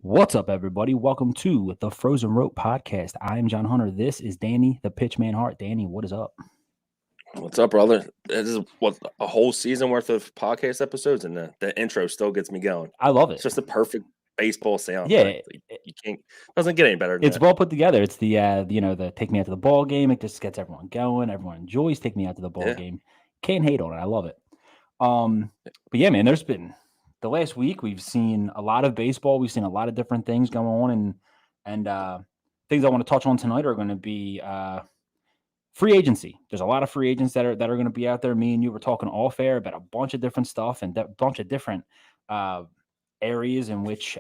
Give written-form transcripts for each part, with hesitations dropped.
What's up, everybody? Welcome to the Frozen Rope Podcast. I am John Hunter. This is Danny, the Pitchman Hart. Danny, what is up? What's up, brother? This is what a whole season worth of podcast episodes, and the intro still gets me going. I love It's it. just a perfect baseball sound. Yeah, Like, you can't doesn't get any better than it's that. well put together. It's the the take me out to the ball game. It just gets everyone going. Everyone enjoys take me out to the ball Yeah, game. Can't hate on it. I love it. But yeah, man, there's been the last week we've seen a lot of baseball. We've seen a lot of different things going on, and things I want to touch on tonight are going to be free agency. There's a lot of free agents that are going to be out there. Me and you were talking off air about a bunch of different stuff and a bunch of different areas in which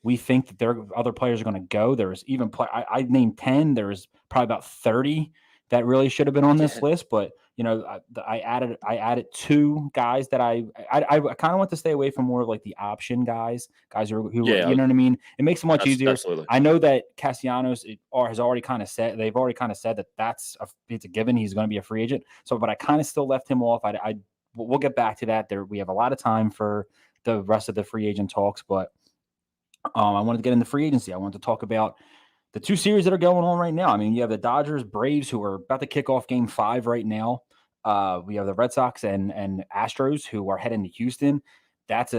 we think that there other players are going to go. There's even I named 10. There's probably about 30 that really should have been on this yeah, list, but I added two guys that I kind of want to stay away from more of like the option guys who yeah. you know what I mean. It makes it much easier. Absolutely. I know that Castellanos has already kind of said that it's a given he's going to be a free agent. So, but I kind of still left him off. We'll get back to that. We have a lot of time for the rest of the free agent talks, but I wanted to get into free agency. I wanted to talk about the two series that are going on right now. I mean, you have the Dodgers, Braves, who are about to kick off Game 5 right now. We have the Red Sox and Astros, who are heading to Houston. That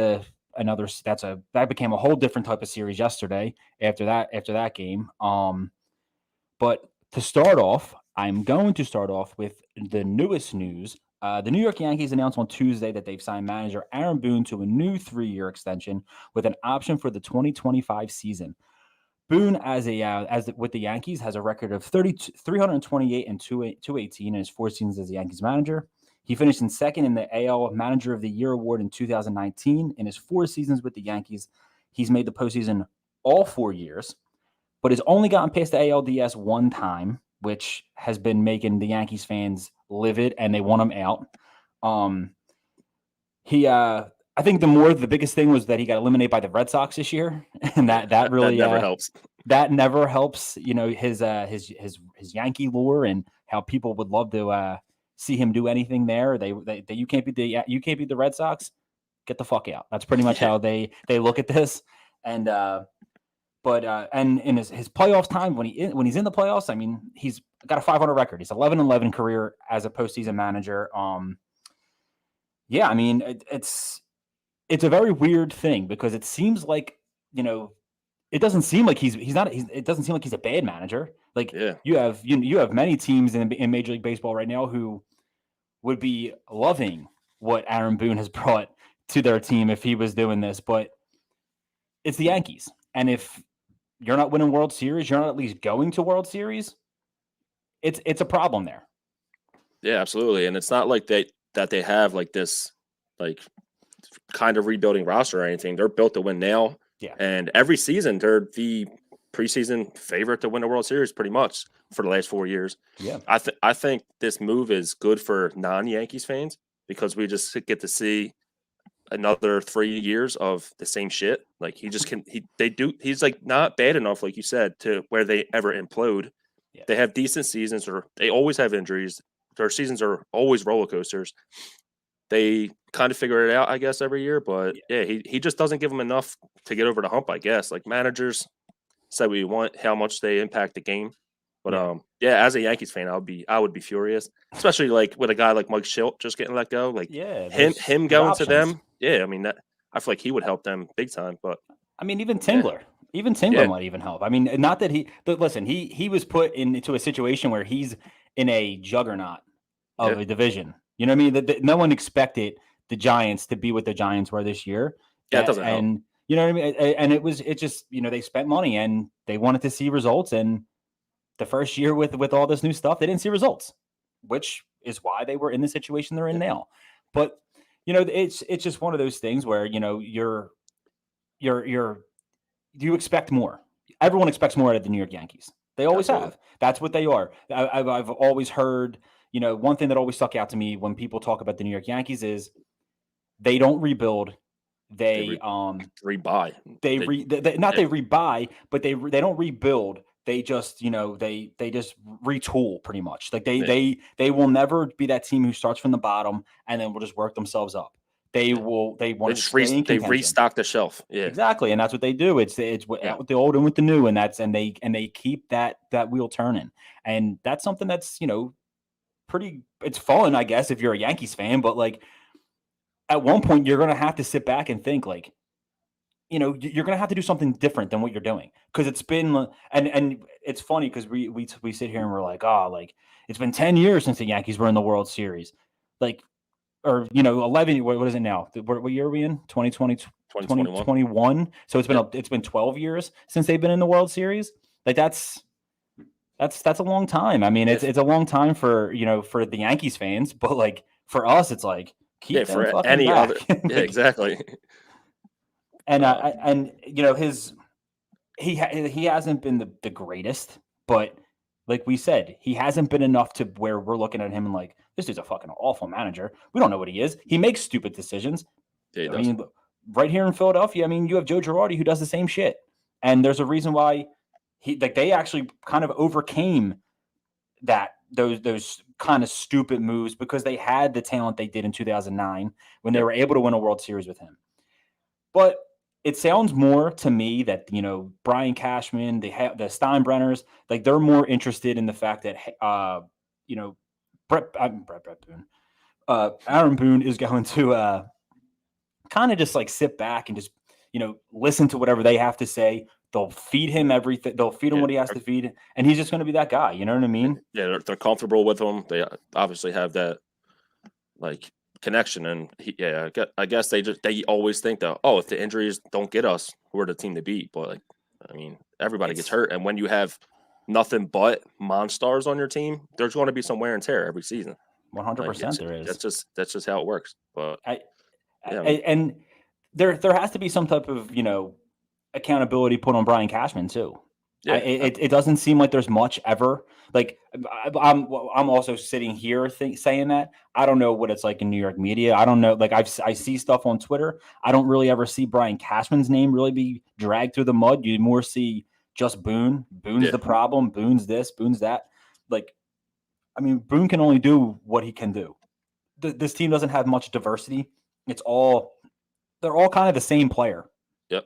became a whole different type of series yesterday after that game. But to start off, I'm going to start off with the newest news. The New York Yankees announced on Tuesday that they've signed manager Aaron Boone to a new 3-year extension with an option for the 2025 season. Boone, with the Yankees, has a record of 328 and 218 in his 4 seasons as the Yankees manager. He finished in second in the AL Manager of the Year award in 2019. In his 4 seasons with the Yankees, he's made the postseason all 4 years, but has only gotten past the ALDS one time, which has been making the Yankees fans livid, and they want him out. I think the biggest thing was that he got eliminated by the Red Sox this year, and that really never helps. That never helps. You know, his Yankee lore and how people would love to see him do anything there. You can't beat the Red Sox. Get the fuck out. That's pretty much how they look at this. And and in his playoffs time, when he's in the playoffs, I mean, he's got a 500 record. He's 11-11 career as a postseason manager. Yeah, I mean, it's a very weird thing because it seems like, it doesn't seem like it doesn't seem like he's a bad manager. Like, Yeah, you have many teams in Major League Baseball right now who would be loving what Aaron Boone has brought to their team if he was doing this, but it's the Yankees. And if you're not winning World Series, you're not at least going to World Series, it's a problem there. yeah, absolutely. And it's not like they have like this like kind of rebuilding roster or anything. They're built to win now. Yeah. And every season they're the preseason favorite to win the World Series pretty much for the last 4 years. Yeah. I think this move is good for non-Yankees fans because we just get to see another 3 years of the same shit. Like he's like not bad enough, like you said, to where they ever implode. Yeah. They have decent seasons, or they always have injuries. Their seasons are always roller coasters. They kind of figure it out, I guess, every year. But yeah, he just doesn't give them enough to get over the hump, I guess. Like, managers say what you want, how much they impact the game. But as a Yankees fan, I would be furious, especially like with a guy like Mike Schilt just getting let go. Like, him going options to them. Yeah, I mean, I feel like he would help them big time. But I mean, even Tingler. Yeah. Even Tingler might even help. I mean, not that listen, he was put into a situation where he's in a juggernaut of a division. You know what I mean? That no one expected the Giants to be what the Giants were this year. Yeah, it doesn't help. You know what I mean? And it just, they spent money and they wanted to see results. And the first year with all this new stuff, they didn't see results, which is why they were in the situation they're in now. But, it's just one of those things where, you expect more. Everyone expects more out of the New York Yankees. They always have. That's what they are. I've always heard, one thing that always stuck out to me when people talk about the New York Yankees is they don't rebuild. They rebuy. They rebuy, but they don't rebuild. They just, they just retool pretty much. Like they will never be that team who starts from the bottom and then will just work themselves up. they want to stay in they contention. restock the shelf. Yeah, exactly, and that's what they do. It's yeah. out with the old and with the new, and they keep that wheel turning, and that's something that's pretty. It's fun, I guess, if you're a Yankees fan, but like at one point you're gonna have to sit back and think like, you're gonna have to do something different than what you're doing because it's been and it's funny because we sit here and we're like, oh, like it's been 10 years since the Yankees were in the World Series, like. Or 11. What is it now? What year are we in? 2020, 2021. So it's been 12 years since they've been in the World Series. Like that's a long time. I mean, it's a long time for for the Yankees fans, but like for us, it's like keep them for fucking any back. other. Yeah, exactly. And he hasn't been the greatest, but like we said, he hasn't been enough to where we're looking at him and like, this dude's a fucking awful manager. We don't know what he is. He makes stupid decisions. Yeah, he I does. mean, right here in Philadelphia, I mean, you have Joe Girardi who does the same shit. And there's a reason why they actually kind of overcame those kind of stupid moves because they had the talent they did in 2009 when they were able to win a World Series with him. But it sounds more to me that Brian Cashman, the Steinbrenners, like they're more interested in the fact that Brett Boone, Aaron Boone is going to kind of just like sit back and just listen to whatever they have to say. They'll feed him everything. They'll feed him what he has to feed, and he's just going to be that guy. You know what I mean? Yeah, they're comfortable with him. They obviously have that like connection, and I guess they always think that if the injuries don't get us, we're the team to beat. But like, I mean, everybody gets hurt, and when you have nothing but monsters on your team, there's going to be some wear and tear every season. 100% there is. That's just how it works. But and there has to be some type of accountability put on Brian Cashman too. Yeah, it doesn't seem like there's much ever. Like I'm also sitting here saying that I don't know what it's like in New York media. I don't know. Like I see stuff on Twitter. I don't really ever see Brian Cashman's name really be dragged through the mud. You more see just Boone. Boone's the problem. Boone's this. Boone's that. Like, I mean, Boone can only do what he can do. This team doesn't have much diversity. They're all kind of the same player. Yep.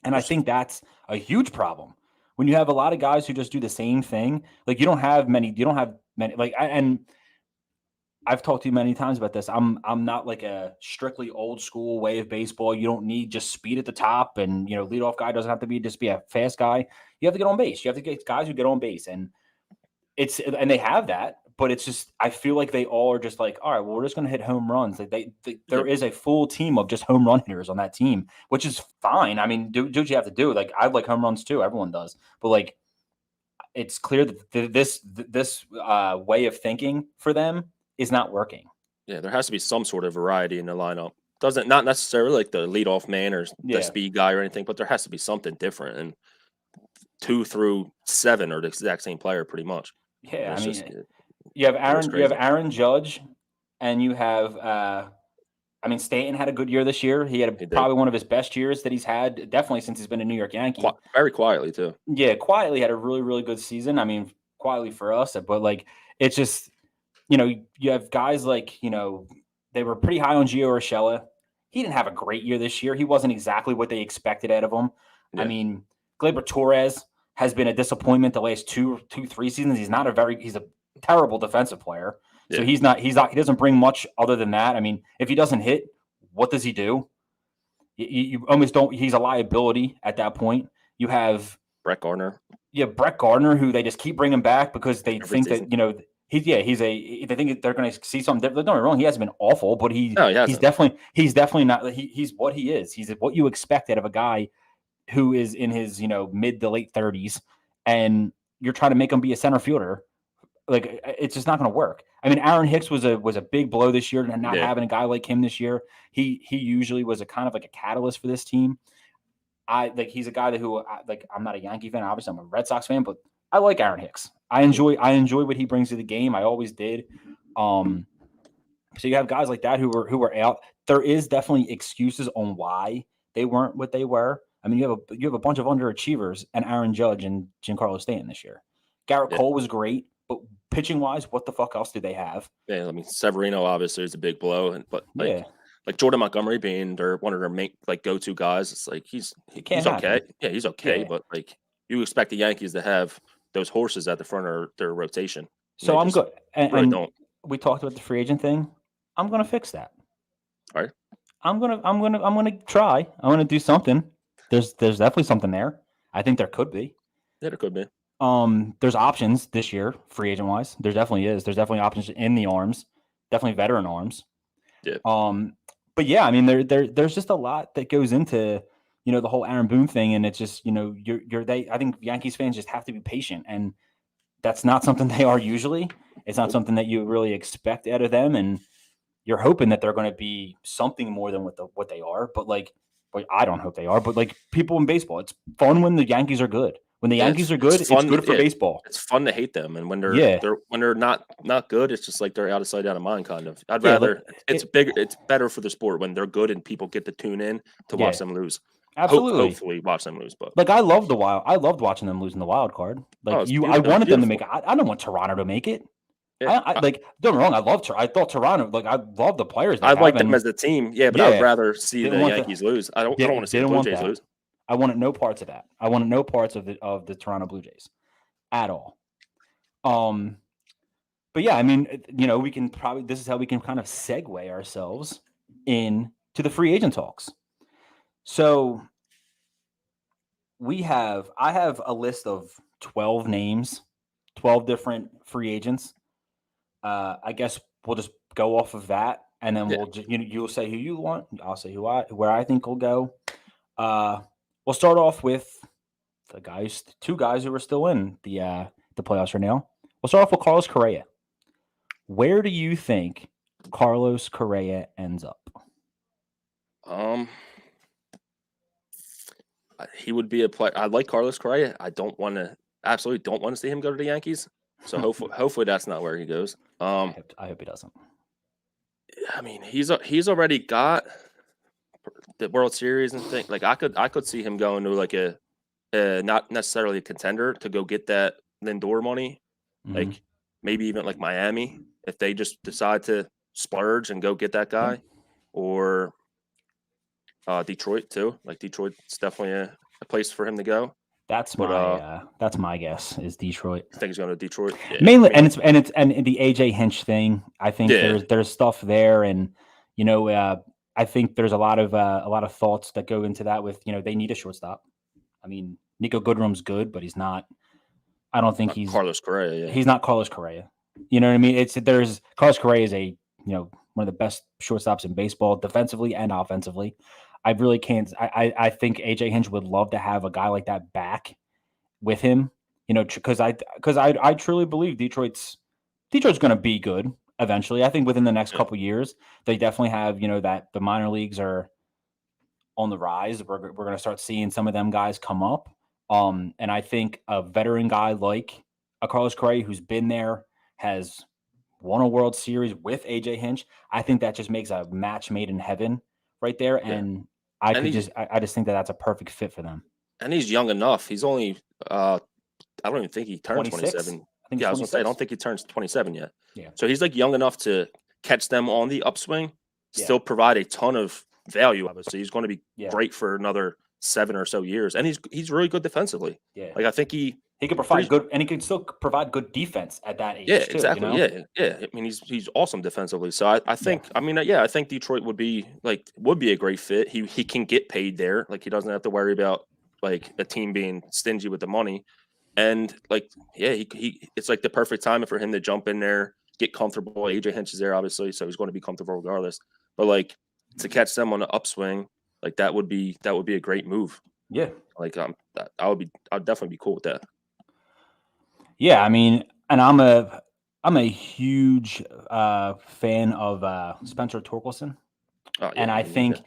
And I think that's a huge problem. When you have a lot of guys who just do the same thing, like you don't have many, like, and I've talked to you many times about this. I'm not like a strictly old school way of baseball. You don't need just speed at the top and, leadoff guy doesn't have to be a fast guy. You have to get on base. You have to get guys who get on base and they have that, but it's just, I feel like they all are just like, all right, well, we're just going to hit home runs. Like there is a full team of just home run hitters on that team, which is fine. I mean, do what you have to do. Like I like home runs too. Everyone does, but like, it's clear that this way of thinking for them is not working. Yeah. There has to be some sort of variety in the lineup. Not necessarily like the leadoff man or the speed guy or anything, but there has to be something different. And 2 through 7 are the exact same player pretty much. Yeah. I mean, you have Aaron Judge and you have, Stanton had a good year this year. He had probably one of his best years that he's had, definitely since he's been a New York Yankee. Very quietly, too. Yeah, quietly had a really, really good season. I mean, quietly for us, but like, it's just, you have guys like, they were pretty high on Gio Urshela. He didn't have a great year this year. He wasn't exactly what they expected out of him. Yeah. I mean, Gleyber Torres has been a disappointment the last 3 seasons. He's a terrible defensive player. Yeah. So he doesn't bring much other than that. I mean, if he doesn't hit, what does he do? You almost don't, he's a liability at that point. You have Brett Gardner. Yeah, Brett Gardner, who they just keep bringing back because they think that, they think they're going to see something different. Don't get me wrong, he hasn't been awful, but he's definitely not, he's what he is. He's what you expect out of a guy who is in his, mid to late 30s, and you're trying to make him be a center fielder. Like, it's just not going to work. I mean, Aaron Hicks was a big blow this year, and not having a guy like him this year. He usually was a kind of like a catalyst for this team. He's a guy I'm not a Yankee fan. Obviously, I'm a Red Sox fan, but I like Aaron Hicks. I enjoy what he brings to the game. I always did. So you have guys like that who were out. There is definitely excuses on why they weren't what they were. I mean, you have a bunch of underachievers and Aaron Judge and Giancarlo Stanton this year. Garrett Cole was great, but pitching wise, what the fuck else do they have? Yeah, I mean, Severino obviously is a big blow, but like Jordan Montgomery being one of their main like go-to guys. It's like he's okay. happen. Yeah, he's okay, Yeah. but like you expect the Yankees to have those horses at the front of their rotation. So I'm good. Really And don't. we talked about the free agent thing. I'm gonna fix that. All right. I'm gonna try. I'm gonna do something. There's definitely something there. I think there could be. Yeah, there could be. There's options this year, free agent wise. There definitely is. There's definitely options in the arms. Definitely veteran arms. Yeah. But yeah, I mean, there's just a lot that goes into, the whole Aaron Boone thing, and it's just, I think Yankees fans just have to be patient, and that's not something they are usually. It's not something that you really expect out of them, and you're hoping that they're going to be something more than what they are. But like I don't hope they are. But like people in baseball, it's fun when the Yankees are good. When the Yankees are good, it's good for baseball. It's fun to hate them, and when they're not good, it's just like they're out of sight, out of mind, kind of. I'd rather it's better for the sport when they're good and people get to tune in to watch them lose. Absolutely, hopefully watch them lose. But like I loved watching them lose in the wild card. Like I wanted them to make it. I don't want Toronto to make it. Yeah. I like don't get me wrong. I thought Toronto. Like I love the players. I like them as a team. Yeah, but I'd rather see the Yankees lose. I don't want to see the Blue Jays lose. I wanted no parts of that. I wanted no parts of the Toronto Blue Jays at all. But yeah, I mean, we can this is how we can kind of segue ourselves into the free agent talks. So I have a list of 12 names, 12 different free agents. I guess we'll just go off of that, and then we'll just, you'll say who you want. I'll say where I think will go. We'll start off with two guys who are still in the playoffs right now. We'll start off with Carlos Correa. Where do you think Carlos Correa ends up? He would be a player. I like Carlos Correa. I absolutely don't want to see him go to the Yankees. So hopefully that's not where he goes. I hope he doesn't. I mean, he's already got the World Series and things. Like I could see him going to like a not necessarily a contender to go get that Lindor money, like maybe even like Miami if they just decide to splurge and go get that guy, or Detroit too. Like Detroit's definitely a place for him to go. That's my guess is Detroit. I think he's going to Detroit. Yeah. Mainly, and the AJ Hinch thing. I think there's stuff there, and I think there's a lot of thoughts that go into that. With they need a shortstop. I mean, Nico Goodrum's good, but he's not. I don't think he's Carlos Correa. Yeah. He's not Carlos Correa. You know what I mean? Carlos Correa is one of the best shortstops in baseball, defensively and offensively. I really can't. I think AJ Hinch would love to have a guy like that back with him. Because I truly believe Detroit's going to be good eventually. I think within the next couple years, they definitely have that the minor leagues are on the rise. We're going to start seeing some of them guys come up. And I think a veteran guy like a Carlos Correa who's been there, has won a World Series with AJ Hinch, I think that just makes a match made in heaven right there. Yeah. And I just think that that's a perfect fit for them. And he's young enough. He's only I don't even think he turns 27. I was gonna say I don't think he turns 27 yet. Yeah. So he's like young enough to catch them on the upswing, still provide a ton of value. Obviously, he's going to be great for another 7 or so years, and he's really good defensively. Yeah. Like I think he could provide good, and he can still provide good defense at that age. Yeah, too, exactly. Yeah. I mean, he's awesome defensively. So I think I think Detroit would be a great fit. He can get paid there. Like he doesn't have to worry about like a team being stingy with the money. And he it's like the perfect time for him to jump in there, get comfortable. AJ Hinch is there, obviously, so he's going to be comfortable regardless. But like to catch them on the upswing, like that would be a great move. Yeah, like I'd definitely be cool with that. Yeah, I mean, and I'm a huge fan of Spencer Torkelson. Oh, yeah, and I think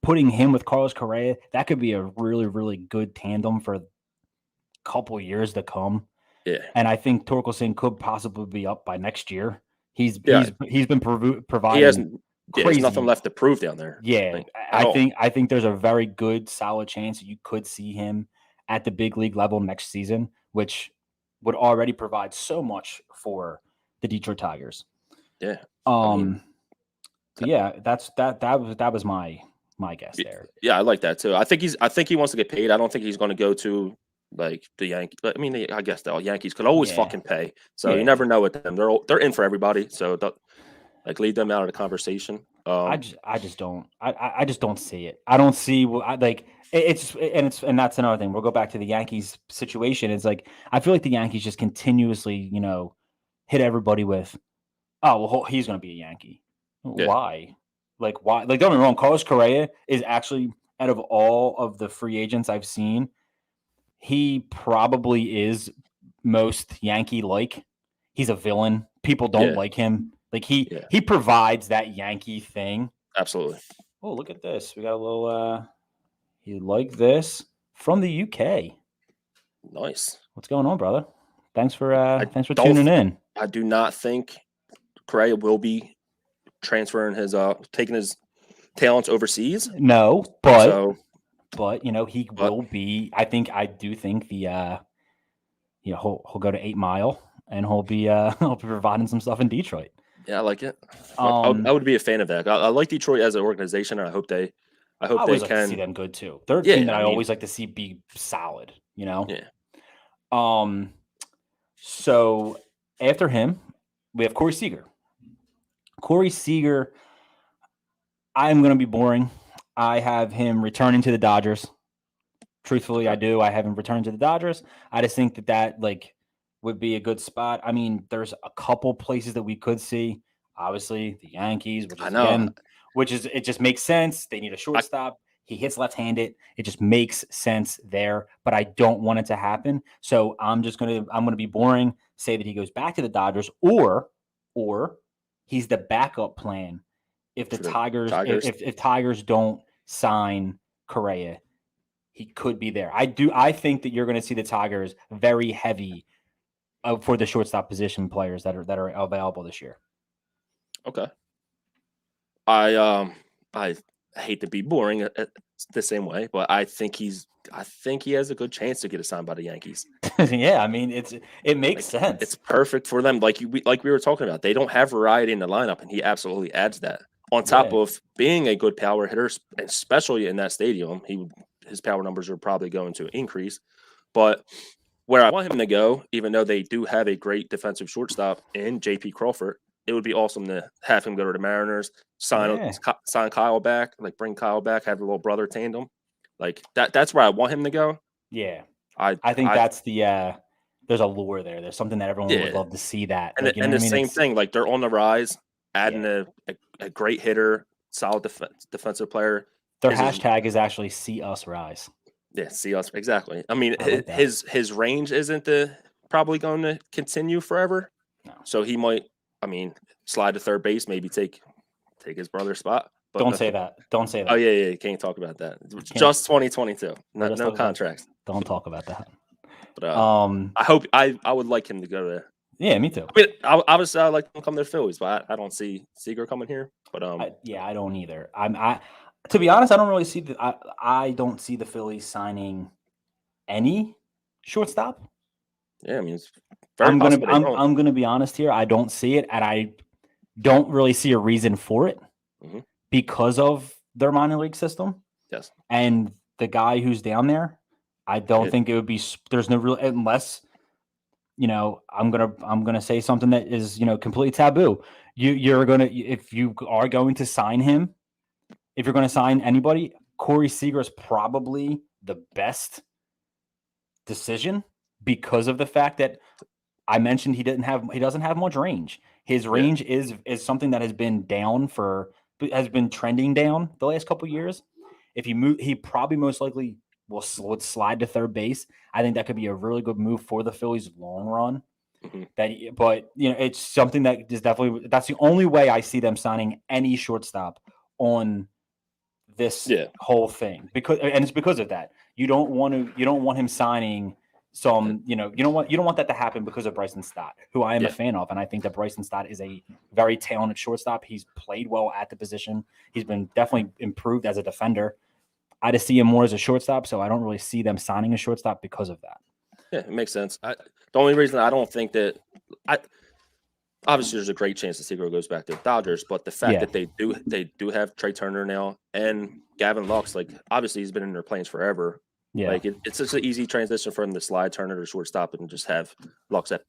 putting him with Carlos Correa, that could be a really, really good tandem for a couple years to come. Yeah. And I think Torkelson could possibly be up by next year. He's been providing there's nothing left to prove down there. Yeah. I think there's a very good, solid chance that you could see him at the big league level next season, which would already provide so much for the Detroit Tigers. Yeah. But yeah, that was my guess there. Yeah, I like that too. I think he wants to get paid. I don't think he's going to go to like the Yankees. I mean, I guess the Yankees could always fucking pay. So you never know with them. They're in for everybody. So like leave them out of the conversation. I just don't see it. I don't see like and that's another thing. We'll go back to the Yankees situation. It's like I feel like the Yankees just continuously, hit everybody with, oh well, he's going to be a Yankee. Yeah. Why? Like why? Like don't get me wrong, Carlos Correa is actually out of all of the free agents I've seen, he probably is most Yankee like. He's a villain. People don't like him. Like he provides that Yankee thing. Absolutely. Oh, look at this. We got a little you like this from the UK. Nice. What's going on, brother? Thanks for tuning in. I do not think Correa will be transferring taking his talents overseas. No, but he will be. I do think the he'll go to 8 Mile and he'll be providing some stuff in Detroit. Yeah, I like it. I would be a fan of that. I like Detroit as an organization, and I hope they like can to see them good too. They're a team that I always like to see be solid. Yeah. So after him, we have Corey Seager. Corey Seager, I'm going to be boring. I have him returning to the Dodgers. Truthfully, I do. I have him returning to the Dodgers. I just think that like would be a good spot. I mean, there's a couple places that we could see. Obviously, the Yankees, it just makes sense. They need a shortstop. He hits left-handed. It just makes sense there, but I don't want it to happen. So I'm gonna be boring. Say that he goes back to the Dodgers, or he's the backup plan if the Tigers. If Tigers don't sign Correa, he could be there. I think that you're going to see the Tigers very heavy for the shortstop position players that are available this year. Okay. I hate to be boring the same way, but I think he has a good chance to get assigned by the Yankees. Yeah, I mean it makes sense. It's perfect for them. Like we were talking about, they don't have variety in the lineup, and he absolutely adds that. On top of being a good power hitter, especially in that stadium, his power numbers are probably going to increase. But where I want him to go, even though they do have a great defensive shortstop in J.P. Crawford, it would be awesome to have him go to the Mariners, sign Kyle back, like bring Kyle back, have a little brother tandem. Like that's where I want him to go. Yeah. I think that's there's a lure there. There's something that everyone would love to see that. And the same thing, like they're on the rise, adding a great hitter, solid defensive player. Their hashtag is actually see us rise. Yeah, see us. Exactly. I mean, his range isn't probably going to continue forever. No. So he might, slide to third base, maybe take his brother's spot. But Don't say that. Oh, yeah. You can't talk about that. Just 2022. No contracts. Don't talk about that. But I would like him to go there. Yeah, me too. Obviously, I'd like him to come to the Phillies, but I don't see Seager coming here. But I don't either. To be honest, I don't really see I don't see the Phillies signing any shortstop. Yeah, it's I'm gonna be honest here. I don't see it, and I don't really see a reason for it because of their minor league system. Yes, and the guy who's down there, I don't think it would be. There's no real unless. I'm gonna say something that is completely taboo. If you are going to sign him, if you're going to sign anybody, Corey Seager is probably the best decision because of the fact that I mentioned he doesn't have much range. His range is something that has been trending down the last couple of years. If he move, he probably most likely would slide to third base. I think that could be a really good move for the Phillies long run. But it's something that is definitely that's the only way I see them signing any shortstop on this whole thing it's because of that. You don't want him signing some. You don't want that to happen because of Bryson Stott, who I am a fan of, and I think that Bryson Stott is a very talented shortstop. He's played well at the position. He's been definitely improved as a defender. I just see him more as a shortstop, so I don't really see them signing a shortstop because of that. Yeah, it makes sense. The only reason I don't think that obviously there's a great chance that Segura goes back to the Dodgers, but the fact that they do have Trey Turner now and Gavin Lux, like obviously he's been in their plans forever. Yeah. Like it's just an easy transition for him to slide Turner to shortstop and just have Lux at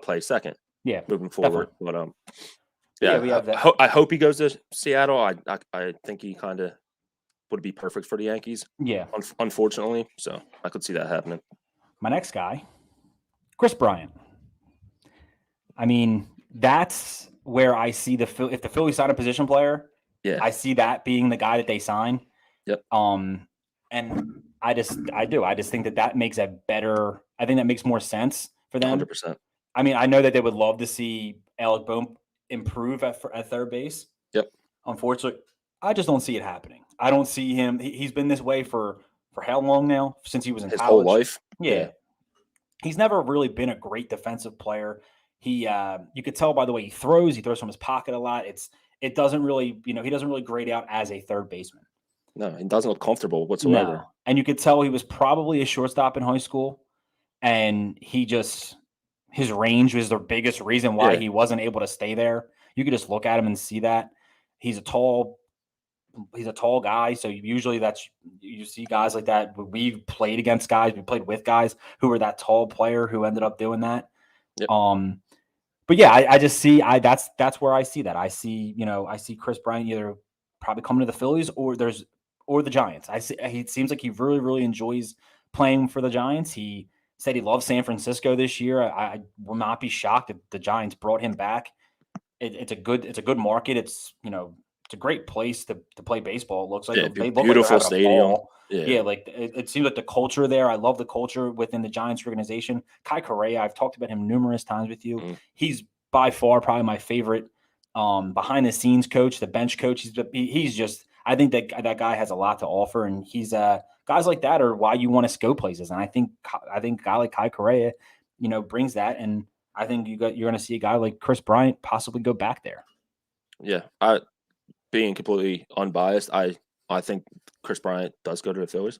play second. Yeah, moving forward. definitely. But we have that. I hope he goes to Seattle. I think he kind of would be perfect for the Yankees. Yeah, unfortunately, so I could see that happening. My next guy, Kris Bryant. I mean, that's where I see if the Phillies sign a position player, I see that being the guy that they sign. Yep. And I just think that makes a better. I think that makes more sense for them. 100%. I mean, I know that they would love to see Alec Bohm improve at third base. Yep. Unfortunately, I just don't see it happening. I don't see him. He's been this way for how long now? Since he was in his college. Whole life. Yeah. He's never really been a great defensive player. You could tell by the way he throws. He throws from his pocket a lot. It doesn't really, he doesn't really grade out as a third baseman. No, he doesn't look comfortable whatsoever. No. And you could tell he was probably a shortstop in high school, and his range was the biggest reason why he wasn't able to stay there. You could just look at him and see that. He's a tall guy, so usually you see guys like that. We've played against guys, we played with guys who were that tall player who ended up doing that. Yep. But yeah, I just see that's where I see that. I see Kris Bryant either probably coming to the Phillies or the Giants. It seems like he really, really enjoys playing for the Giants. He said he loves San Francisco this year. I will not be shocked if the Giants brought him back. It's a good market. It's a great place to play baseball. It looks like they look beautiful like stadium. Yeah, like it seems like the culture there. I love the culture within the Giants organization. Kai Correa, I've talked about him numerous times with you. He's by far probably my favorite behind the scenes coach, the bench coach. He's just. I think that guy has a lot to offer, and he's guys like that are why you want to go places. And I think a guy like Kai Correa, brings that, and I think you're going to see a guy like Kris Bryant possibly go back there. Yeah, being completely unbiased, I think Kris Bryant does go to the Phillies.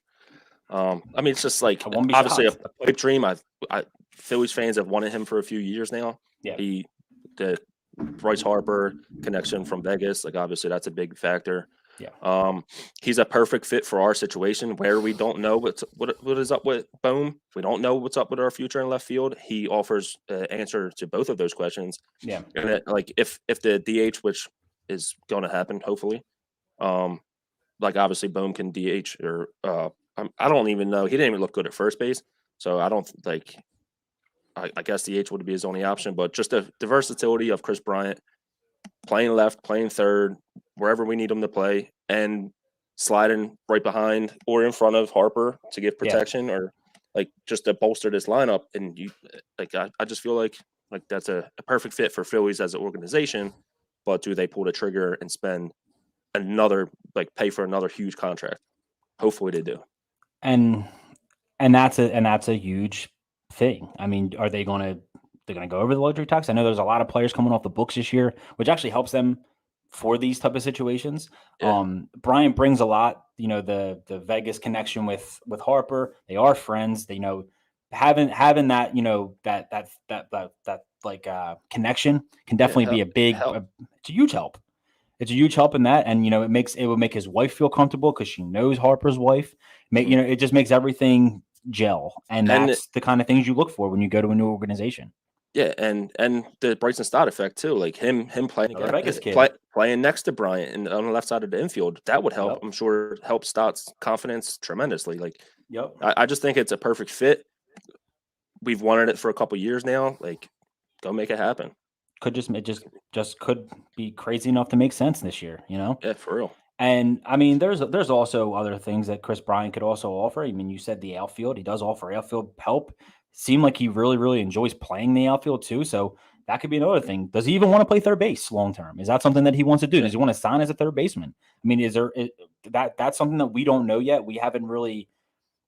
I mean, it's just like obviously a pipe dream. Phillies fans have wanted him for a few years now. Yeah, the Bryce Harper connection from Vegas, like obviously that's a big factor. Yeah. He's a perfect fit for our situation where we don't know what is up with Bohm. We don't know what's up with our future in left field. He offers an answer to both of those questions. Yeah. And if the DH, which is going to happen, hopefully, like obviously Bohm can DH or I don't even know. He didn't even look good at first base, so I don't like. I guess DH would be his only option, but just the versatility of Kris Bryant, playing left, playing third, wherever we need him to play, and sliding right behind or in front of Harper to give protection or like just to bolster this lineup. And I just feel like that's a perfect fit for Phillies as an organization. But do they pull the trigger and spend pay for another huge contract? Hopefully they do. And that's a huge thing. I mean, are they going to go over the luxury tax? I know there's a lot of players coming off the books this year, which actually helps them for these type of situations. Yeah. Bryant brings a lot, the Vegas connection with Harper. They are friends. They having that, that connection can definitely be it's a huge help. It's a huge help in that. And, it would make his wife feel comfortable because she knows Harper's wife. It just makes everything gel. And that's the kind of things you look for when you go to a new organization. Yeah, and the Bryson Stott effect too, like him playing playing next to Bryant and on the left side of the infield, that would help. Yep. I'm sure help Stott's confidence tremendously. Like, yep, I just think it's a perfect fit. We've wanted it for a couple of years now. Like, go make it happen. Could be crazy enough to make sense this year. Yeah, for real. And I mean, there's also other things that Kris Bryant could also offer. I mean, you said the outfield; he does offer outfield help. Seemed like he really, really enjoys playing the outfield too. So that could be another thing. Does he even want to play third base long term? Is that something that he wants to do? Does he want to sign as a third baseman? I mean, that's something that we don't know yet. We haven't really,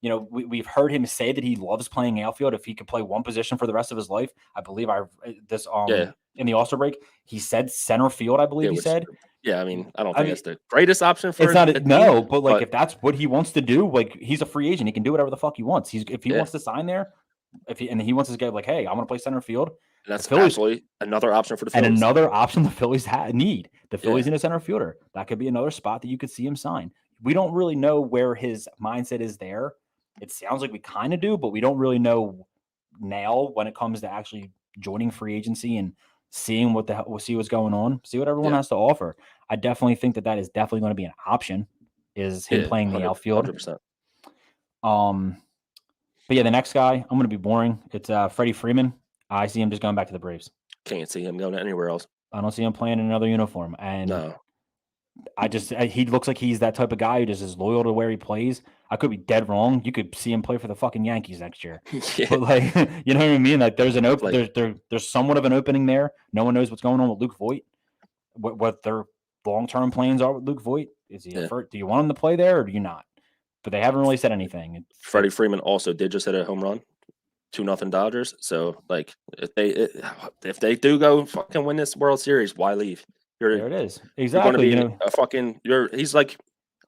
we've heard him say that he loves playing outfield. If he could play one position for the rest of his life, I believe in the All-Star break, he said center field. I believe he said. Yeah, I mean, I don't think that's the greatest option for. It's not but if that's what he wants to do, like he's a free agent, he can do whatever the fuck he wants. If he wants to sign there. If he wants to go like, hey, I want to play center field. that's Phillies, absolutely another option for the Phillies. and another option the Phillies need. The Phillies Yeah. need a center fielder. That could be another spot that you could see him sign. We don't really know where his mindset is there. It sounds like we kind of do, but we don't really know now when it comes to actually joining free agency and seeing what the hell, we'll see what's going on, see what everyone has to offer. I definitely think that is definitely going to be an option, is him playing the outfield. 100%. But yeah, the next guy, I'm going to be boring. It's Freddie Freeman. I see him just going back to the Braves. Can't see him going anywhere else. I don't see him playing in another uniform. And No. he looks like he's that type of guy who just is loyal to where he plays. I could be dead wrong. You could see him play for the fucking Yankees next year. Yeah. But like, you know what I mean? Like there's an there's somewhat of an opening there. No one knows what's going on with Luke Voit. What their long-term plans are with Luke Voit. Is he do you want him to play there or do you not? But they haven't really said anything. Freddie Freeman also did just hit a home run. 2-0 Dodgers. So like if they do go fucking win this World Series, why leave? There it is. Exactly. You're going to be he's like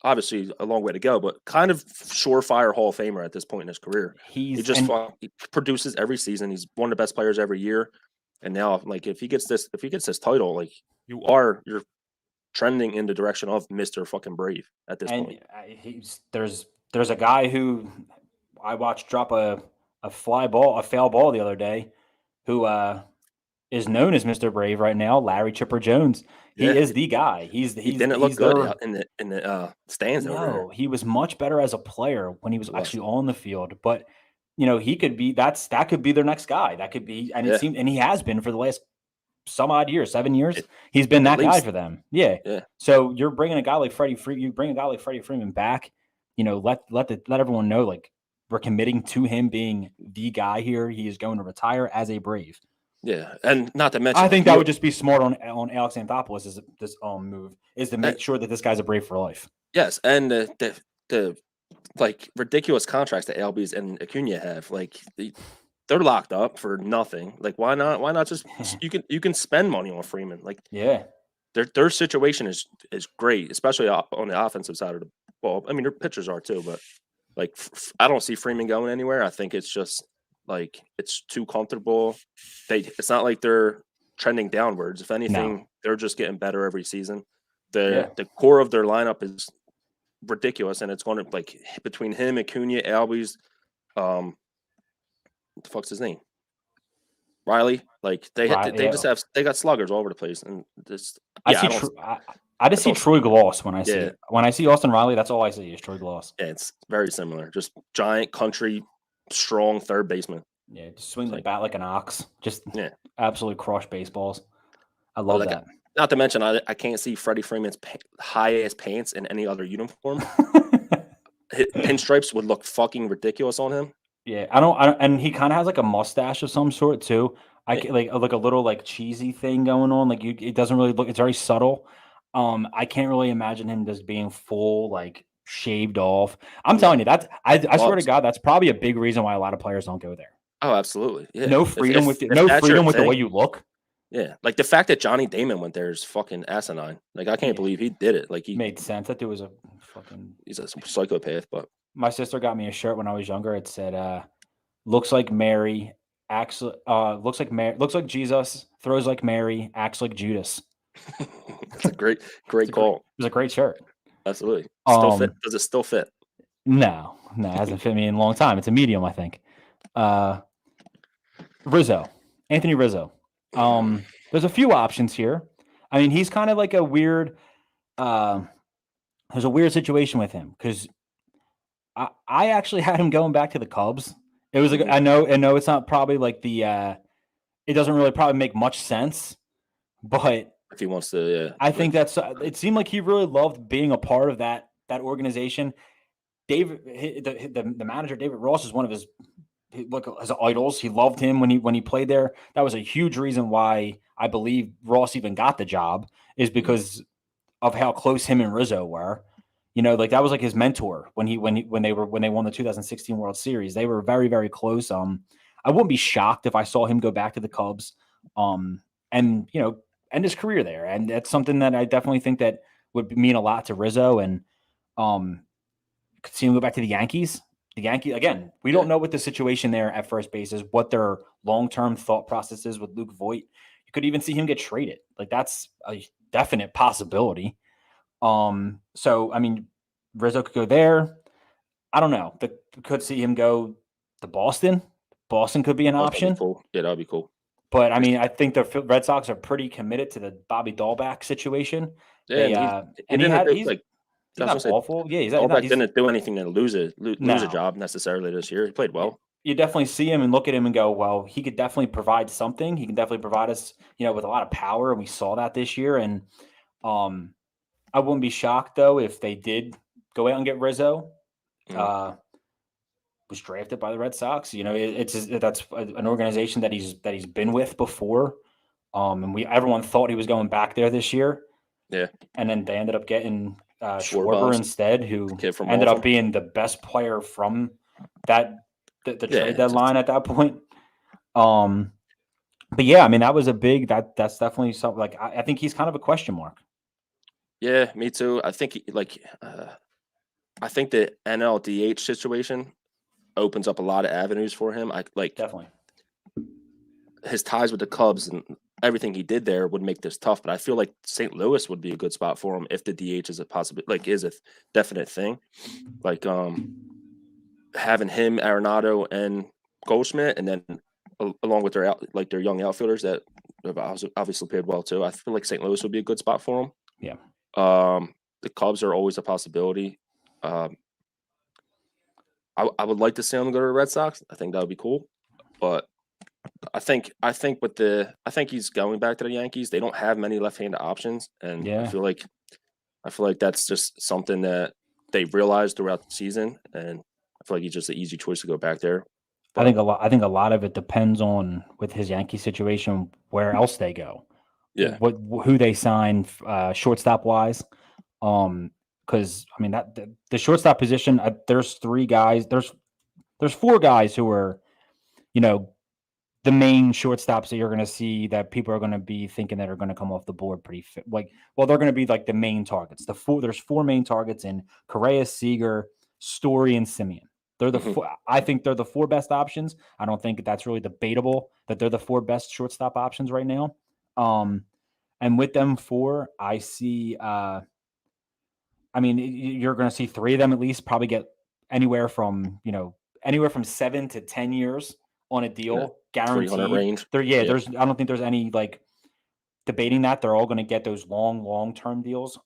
obviously a long way to go, but kind of surefire Hall of Famer at this point in his career. He produces every season. He's one of the best players every year. And now like if he gets this title, like you're trending in the direction of Mr. fucking Brave at this point. There's a guy who I watched drop a foul ball the other day, who is known as Mr. Brave right now, Larry Chipper Jones. He is the guy. He didn't look good in the stands. No, he was much better as a player when he was actually on the field. But he could be that could be their next guy. That could be, and it seemed, and he has been for the last some odd years, 7 years. He's been that guy for them. Yeah. So you're bringing a guy like Freddie Freeman back. Let everyone know, like, we're committing to him being the guy here. He is going to retire as a Brave. Yeah, and not to mention, I think that would just be smart on Alex Anthopoulos' this move is to make sure that this guy's a Brave for life. Yes, and the like ridiculous contracts that Albies and Acuna have, like they're locked up for nothing. Like why not just you can spend money on Freeman? Like their situation is great, especially on the offensive side of the ball. I mean, their pitchers are too, but like I don't see Freeman going anywhere. I think it's just like it's too comfortable. It's not like they're trending downwards. If anything, they're just getting better every season. The core of their lineup is ridiculous, and it's going to like between him, Acuna, Albies, what the fuck's his name? Riley. Like they got sluggers all over the place, and just I just see Troy Gloss when I see it. When I see Austin Riley, that's all I see is Troy Gloss. Yeah, it's very similar. Just giant country, strong third baseman. Yeah, just swing the bat like an ox. Just absolutely crush baseballs. I love that. Not to mention, I can't see Freddie Freeman's high-ass pants in any other uniform. Pinstripes would look fucking ridiculous on him. Yeah, I don't and he kind of has like a mustache of some sort too. Like a little like cheesy thing going on. Like it doesn't really look. It's very subtle. I can't really imagine him just being full like shaved off. I'm telling you, I swear to God, that's probably a big reason why a lot of players don't go there. Oh, absolutely. Yeah. No freedom with the way you look. Yeah, like the fact that Johnny Damon went there is fucking asinine. Like I can't believe he did it. Like he made sense. That dude was he's a psychopath. But my sister got me a shirt when I was younger. It said, "Looks like Mary, acts looks like Jesus, throws like Mary, acts like Judas." That's a great call. It was a great shirt. Absolutely. Still fit? Does it still fit? No, it hasn't fit me in a long time. It's a medium, I think. Anthony Rizzo. There's a few options here. I mean, he's kind of like a weird. There's a weird situation with him because I actually had him going back to the Cubs. It was like I know it's not probably like the. It doesn't really probably make much sense, but if he wants to, I think that's. It seemed like he really loved being a part of that organization. David, the manager, David Ross, is one of his idols. He loved him when he played there. That was a huge reason why I believe Ross even got the job, is because of how close him and Rizzo were. Like that was like his mentor when they won the 2016 World Series. They were very, very close. I wouldn't be shocked if I saw him go back to the Cubs, and end his career there. And that's something that I definitely think that would mean a lot to Rizzo, and could see him go back to the Yankees. the Yankees, again, we don't know what the situation there at first base is, what their long-term thought process is with Luke Voit. You could even see him get traded. Like, that's a definite possibility. So, I mean, Rizzo could go there. I don't know. Could see him go to Boston. Boston could be an That'd be option. cool. Yeah, that'd be cool. But, I mean, I think the Red Sox are pretty committed to the Bobby Dahlback situation. Yeah, He's not awful. Yeah, Dahlback didn't do anything to lose a No. job necessarily this year. He played well. You definitely see him and look at him and go, well, he could definitely provide something. He can definitely provide us, with a lot of power, and we saw that this year. And I wouldn't be shocked though if they did go out and get Rizzo. Was drafted by the Red Sox. That's an organization that he's been with before. And everyone thought he was going back there this year. Yeah, and then they ended up getting Schwarber instead, who ended up being the best player from the trade deadline at that point. But yeah, I mean, that was that's definitely something. Like, I think he's kind of a question mark. Yeah, me too. I think I think the NLDH situation opens up a lot of avenues for him. Definitely his ties with the Cubs and everything he did there would make this tough, but I feel like St. Louis would be a good spot for him if the DH is a possibility, like is a definite thing. Like having him, Arenado, and Goldschmidt, and then along with their young outfielders that have obviously played well too. I feel like St. Louis would be a good spot for him. Yeah. The Cubs are always a possibility. I would like to see him go to the Red Sox. I think that would be cool, but I think he's going back to the Yankees. They don't have many left-handed options, and I feel like that's just something that they realized throughout the season, and I feel like he's just an easy choice to go back there. But I think a lot of it depends on, with his Yankee situation, where else they go. Yeah, who they sign shortstop wise. Because I mean that the shortstop position, there's 3 guys. There's 4 guys who are, the main shortstops that you're going to see that people are going to be thinking that are going to come off the board pretty fit. They're going to be like the main targets. There's 4 main targets in Correa, Seager, Story, and Simeon. They're the 4, I think they're the 4 best options. I don't think that's really debatable that they're the 4 best shortstop options right now. And with them 4, I see. I mean, you're going to see 3 of them at least probably get anywhere from 7 to 10 years on a deal, guaranteed range. There's I don't think there's any debating that. They're all going to get those long-term deals.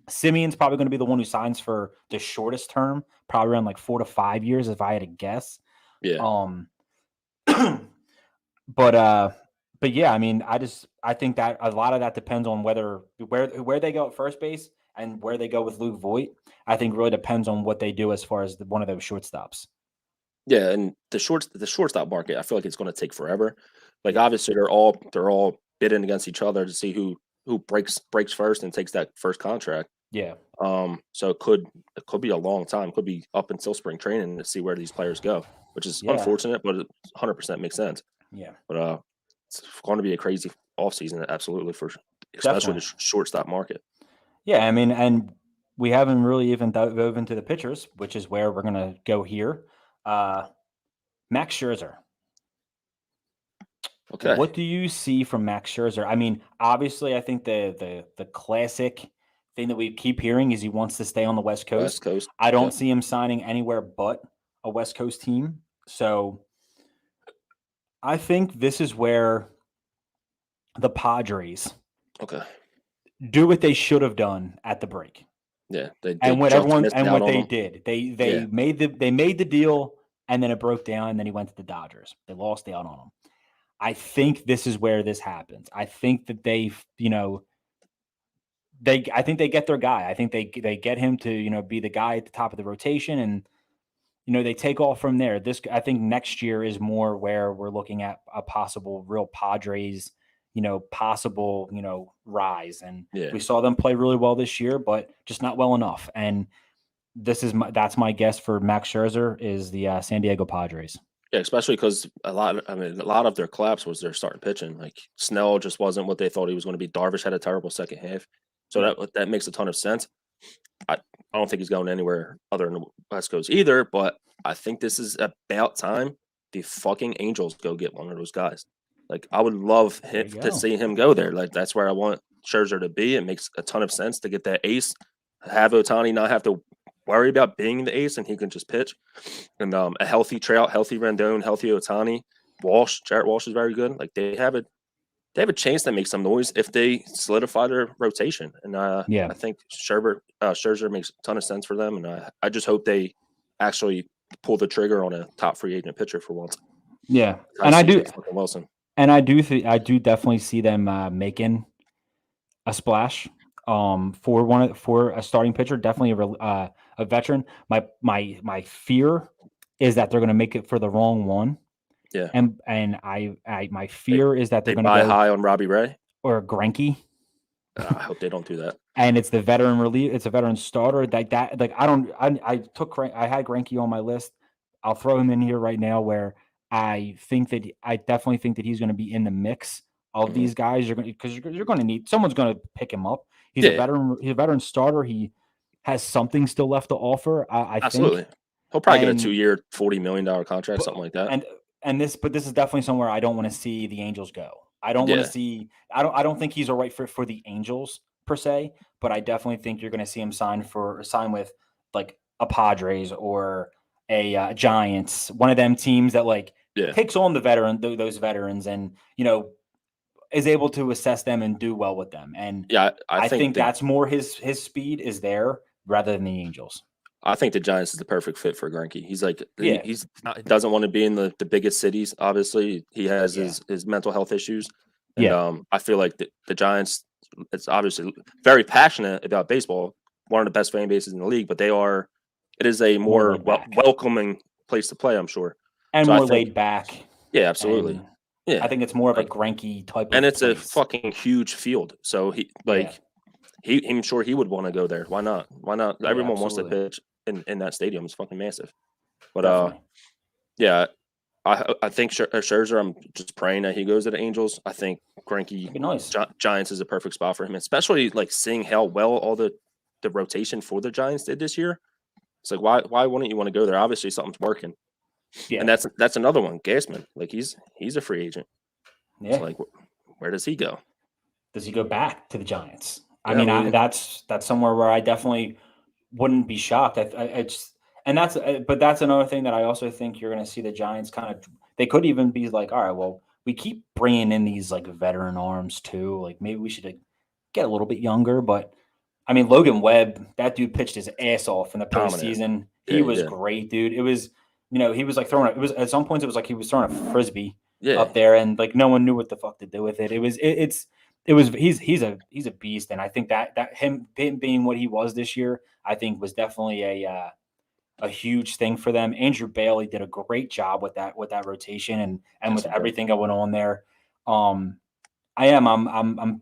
Simeon's probably going to be the one who signs for the shortest term, probably around 4 to 5 years, if I had to guess. Yeah. But yeah, I mean, I think that a lot of that depends on where they go at first base and where they go with Luke Voit. I think really depends on what they do as far as one of those shortstops. Yeah, and the shortstop market, I feel like it's going to take forever. Like obviously they're all bidding against each other to see who breaks first and takes that first contract. Yeah. So it could be a long time. It could be up until spring training to see where these players go, which is unfortunate, but it 100% makes sense. Yeah. But it's going to be a crazy offseason, absolutely, especially the shortstop market. Yeah, I mean, and we haven't really even dove into the pitchers, which is where we're going to go here. Max Scherzer. Okay. What do you see from Max Scherzer? I mean, obviously, I think the classic thing that we keep hearing is he wants to stay on the West Coast. I don't see him signing anywhere but a West Coast team. So I think this is where the Padres do what they should have done at the break. Yeah, what they did. They made the deal, and then it broke down, and then he went to the Dodgers. They lost out on him. I think this is where this happens. I think that I think they get their guy. I think they get him to, be the guy at the top of the rotation, and, they take off from there. I think next year is more where we're looking at a possible real Padres, possible, rise. And we saw them play really well this year, but just not well enough. And that's my guess for Max Scherzer is the San Diego Padres. Yeah, especially because a lot of their collapse was their starting pitching. Like Snell just wasn't what they thought he was going to be. Darvish had a terrible second half, so that makes a ton of sense. I don't think he's going anywhere other than the West Coast either. But I think this is about time the fucking Angels go get one of those guys. Like, I would love to see him go there. Like, that's where I want Scherzer to be. It makes a ton of sense to get that ace, have Ohtani not have to worry about being the ace, and he can just pitch. And a healthy Trout, healthy Rendon, healthy Ohtani, Jarrett Walsh is very good. Like, they have a chance to make some noise if they solidify their rotation. And I think Scherzer makes a ton of sense for them. And I just hope they actually pull the trigger on a top free agent pitcher for once. Yeah, and I do. Wilson. And I do definitely see them making a splash for a starting pitcher, definitely a veteran. My fear is that they're going to make it for the wrong one. Yeah, and my fear is that they're going to buy high on Robbie Ray or Greinke. I hope they don't do that. And it's the veteran relief. It's a veteran starter. Like I had Greinke on my list. I'll throw him in here right now, where I definitely think that he's going to be in the mix of these guys. You're going to need someone's going to pick him up. He's a veteran. He's a veteran starter. He has something still left to offer. I absolutely. think He'll probably get a 2-year, $40 million contract, something like that. This is definitely somewhere I don't want to see the Angels go. I don't want to see. I don't think he's a right fit for the Angels per se, but I definitely think you're going to see him sign with like a Padres or a Giants, one of them teams that takes on those veterans, and is able to assess them and do well with them. And I think that's more his speed is there rather than the Angels. I think the Giants is the perfect fit for Greinke. He's he doesn't want to be in the biggest cities. Obviously, he has his mental health issues. And I feel like the Giants, it's obviously very passionate about baseball, one of the best fan bases in the league, but it is a more welcoming place to play, I'm sure. And so more laid back. Yeah, absolutely. I think it's more of a Greinke type of and it's place. A fucking huge field. So I'm sure he would want to go there. Why not? Yeah, everyone wants to pitch in that stadium. It's fucking massive. But I think Scherzer, I'm just praying that he goes to the Angels. I think Greinke, nice. Giants is a perfect spot for him, especially seeing how well all the rotation for the Giants did this year. It's like, why wouldn't you want to go there? Obviously, something's working. Yeah. And that's another one. Gassman, he's a free agent. Yeah. So where does he go? Does he go back to the Giants? I mean, that's somewhere where I definitely wouldn't be shocked. But that's another thing that I also think you're going to see the Giants they could even be like, all right, well, we keep bringing in these veteran arms too. Like maybe we should get a little bit younger. But I mean, Logan Webb, that dude pitched his ass off in the postseason. He was great, dude. It was, he was throwing it was at some points it was like he was throwing a frisbee up there, and no one knew what the fuck to do with it. He's a beast, and I think that him being what he was this year, I think was definitely a huge thing for them. Andrew Bailey did a great job with that rotation and with everything going on there. I'm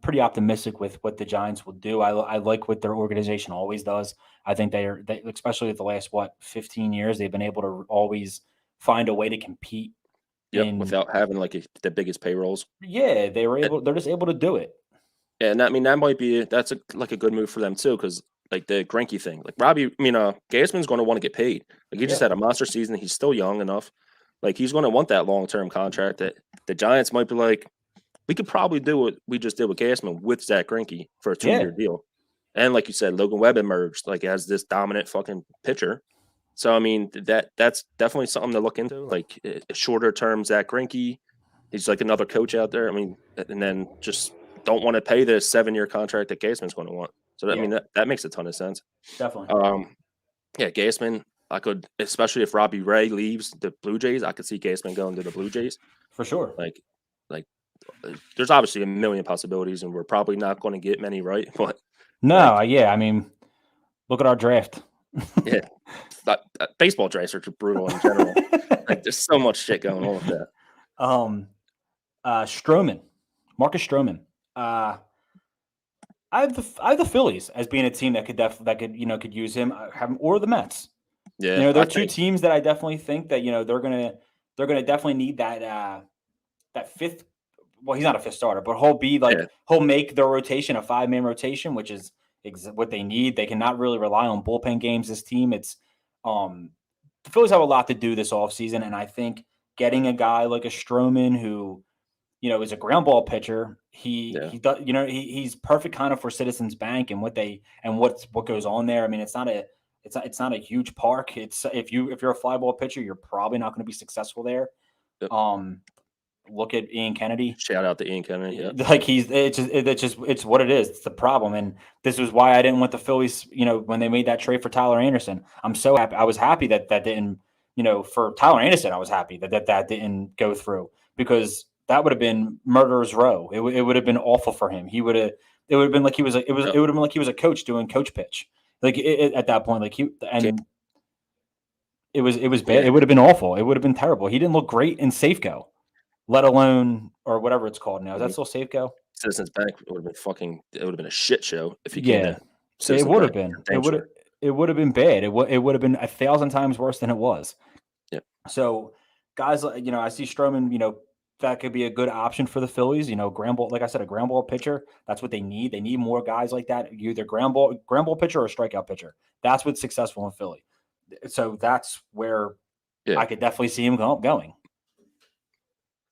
pretty optimistic with what the Giants will do. I like what their organization always does. I think they especially the last 15 years, they've been able to always find a way to compete. Without having the biggest payrolls. Yeah, they're just able to do it. Yeah, and I mean that's a good move for them too, because the Greinke thing, Gassman's going to want to get paid. He just had a monster season. He's still young enough. He's going to want that long-term contract. That the Giants might be we could probably do what we just did with Gassman with Zach Greinke for a 2-year deal. And like you said, Logan Webb emerged as this dominant fucking pitcher. So I mean that's definitely something to look into. A shorter term Zach Greinke, he's another coach out there. I mean, and then just don't want to pay the 7-year contract that Gassman's going to want. So I mean that makes a ton of sense. Definitely. Gassman, I could, especially if Robbie Ray leaves the Blue Jays, I could see Gassman going to the Blue Jays for sure. There's obviously a million possibilities, and we're probably not going to get many right. But I mean, look at our draft. Yeah, baseball drafts are brutal in general. There's so much shit going on with that. Marcus Stroman. I have the Phillies as being a team that could use him, or the Mets. Yeah, there are two teams that I definitely think that they're gonna definitely need that fifth. Well, he's not a fifth starter, but he'll be he'll make their rotation a 5-man rotation, which is what they need. They cannot really rely on bullpen games. This team, it's the Phillies have a lot to do this offseason, and I think getting a guy like a Stroman who, is a ground ball pitcher. He does, he's perfect kind of for Citizens Bank and what goes on there. I mean, it's not a huge park. It's if you're a fly ball pitcher, you're probably not going to be successful there. Yep. Look at Ian Kennedy. Shout out to Ian Kennedy. Yeah. Like it's what it is. It's the problem. And this was why I didn't want the Phillies, when they made that trade for Tyler Anderson. I'm so happy. I was happy that didn't, for Tyler Anderson, I was happy that didn't go through, because that would have been murderer's row. It would have been awful for him. It would have been like he was a coach doing coach pitch. Like at that point, it was bad. Yeah. It would have been awful. It would have been terrible. He didn't look great in Safeco, let alone, or whatever it's called now. Is that still Safeco? Citizens Bank would have been a shit show if he came in. It would have been. It would have been bad. It would have been 1,000 times worse than it was. Yeah. So guys, I see Stroman, that could be a good option for the Phillies. Ground ball, like I said, a ground ball pitcher. That's what they need. They need more guys like that. Either ground ball pitcher or a strikeout pitcher. That's what's successful in Philly. So that's where I could definitely see him going.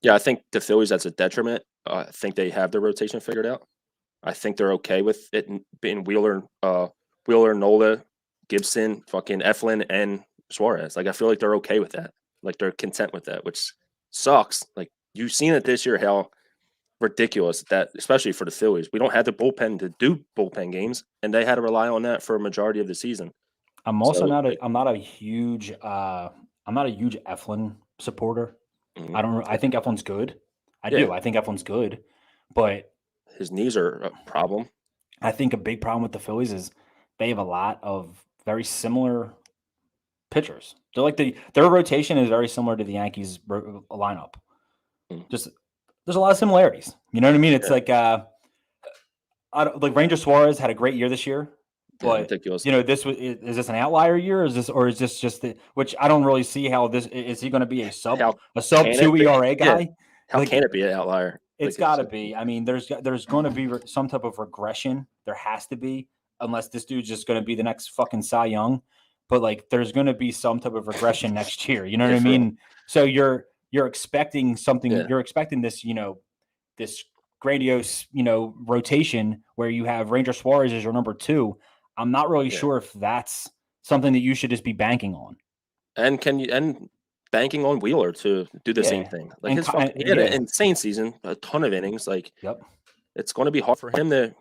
Yeah, I think the Phillies, that's a detriment. I think they have their rotation figured out. I think they're okay with it being Wheeler, Nola, Gibson, fucking Eflin, and Suarez. Like, I feel like they're okay with that. Like, they're content with that, which sucks. Like, you've seen it this year, how ridiculous that, especially for the Phillies. We don't have the bullpen to do bullpen games, and they had to rely on that for a majority of the season. I'm also not a huge Eflin supporter. Mm-hmm. I think Eflin's good. I do. I think Eflin's good, but his knees are a problem. I think a big problem with the Phillies is they have a lot of very similar pitchers. They're like their rotation is very similar to the Yankees lineup. Just there's a lot of similarities. You know what I mean? It's like Ranger Suarez had a great year this year. But ridiculous. Is this an outlier year? Is this just which I don't really see how this is. He going to be a sub 2 ERA guy? Yeah. How can it be an outlier? It's got to be. I mean, there's going to be some type of regression. There has to be, unless this dude's just going to be the next fucking Cy Young. But there's going to be some type of regression next year. You know what I mean? So you're expecting something. Yeah. You're expecting this. This grandiose rotation where you have Ranger Suarez as your number 2. I'm not really sure if that's something that you should just be banking on. And banking on Wheeler to do the same thing. Like he had an insane season, a ton of innings. Like, it's going to be hard for him to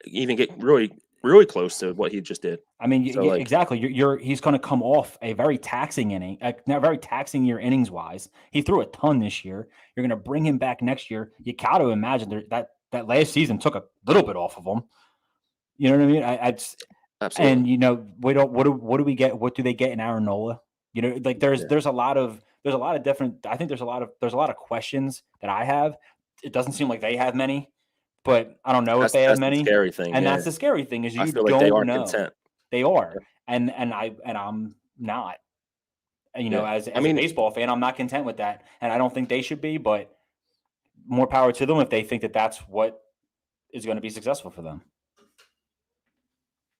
even get really, really close to what he just did. I mean, exactly. He's going to come off a very taxing inning, very taxing year innings wise. He threw a ton this year. You're going to bring him back next year. You got to imagine that last season took a little bit off of him. You know what I mean? Absolutely. And what do we get? What do they get in Aaron Nola? There's a lot of different. I think there's a lot of questions that I have. It doesn't seem like they have many, but I don't know if they have many. The scary thing, and that's the scary thing is you feel don't like they are know. Content. They are, and I'm not. As a baseball fan, I'm not content with that, and I don't think they should be. But more power to them if they think that that's what is going to be successful for them.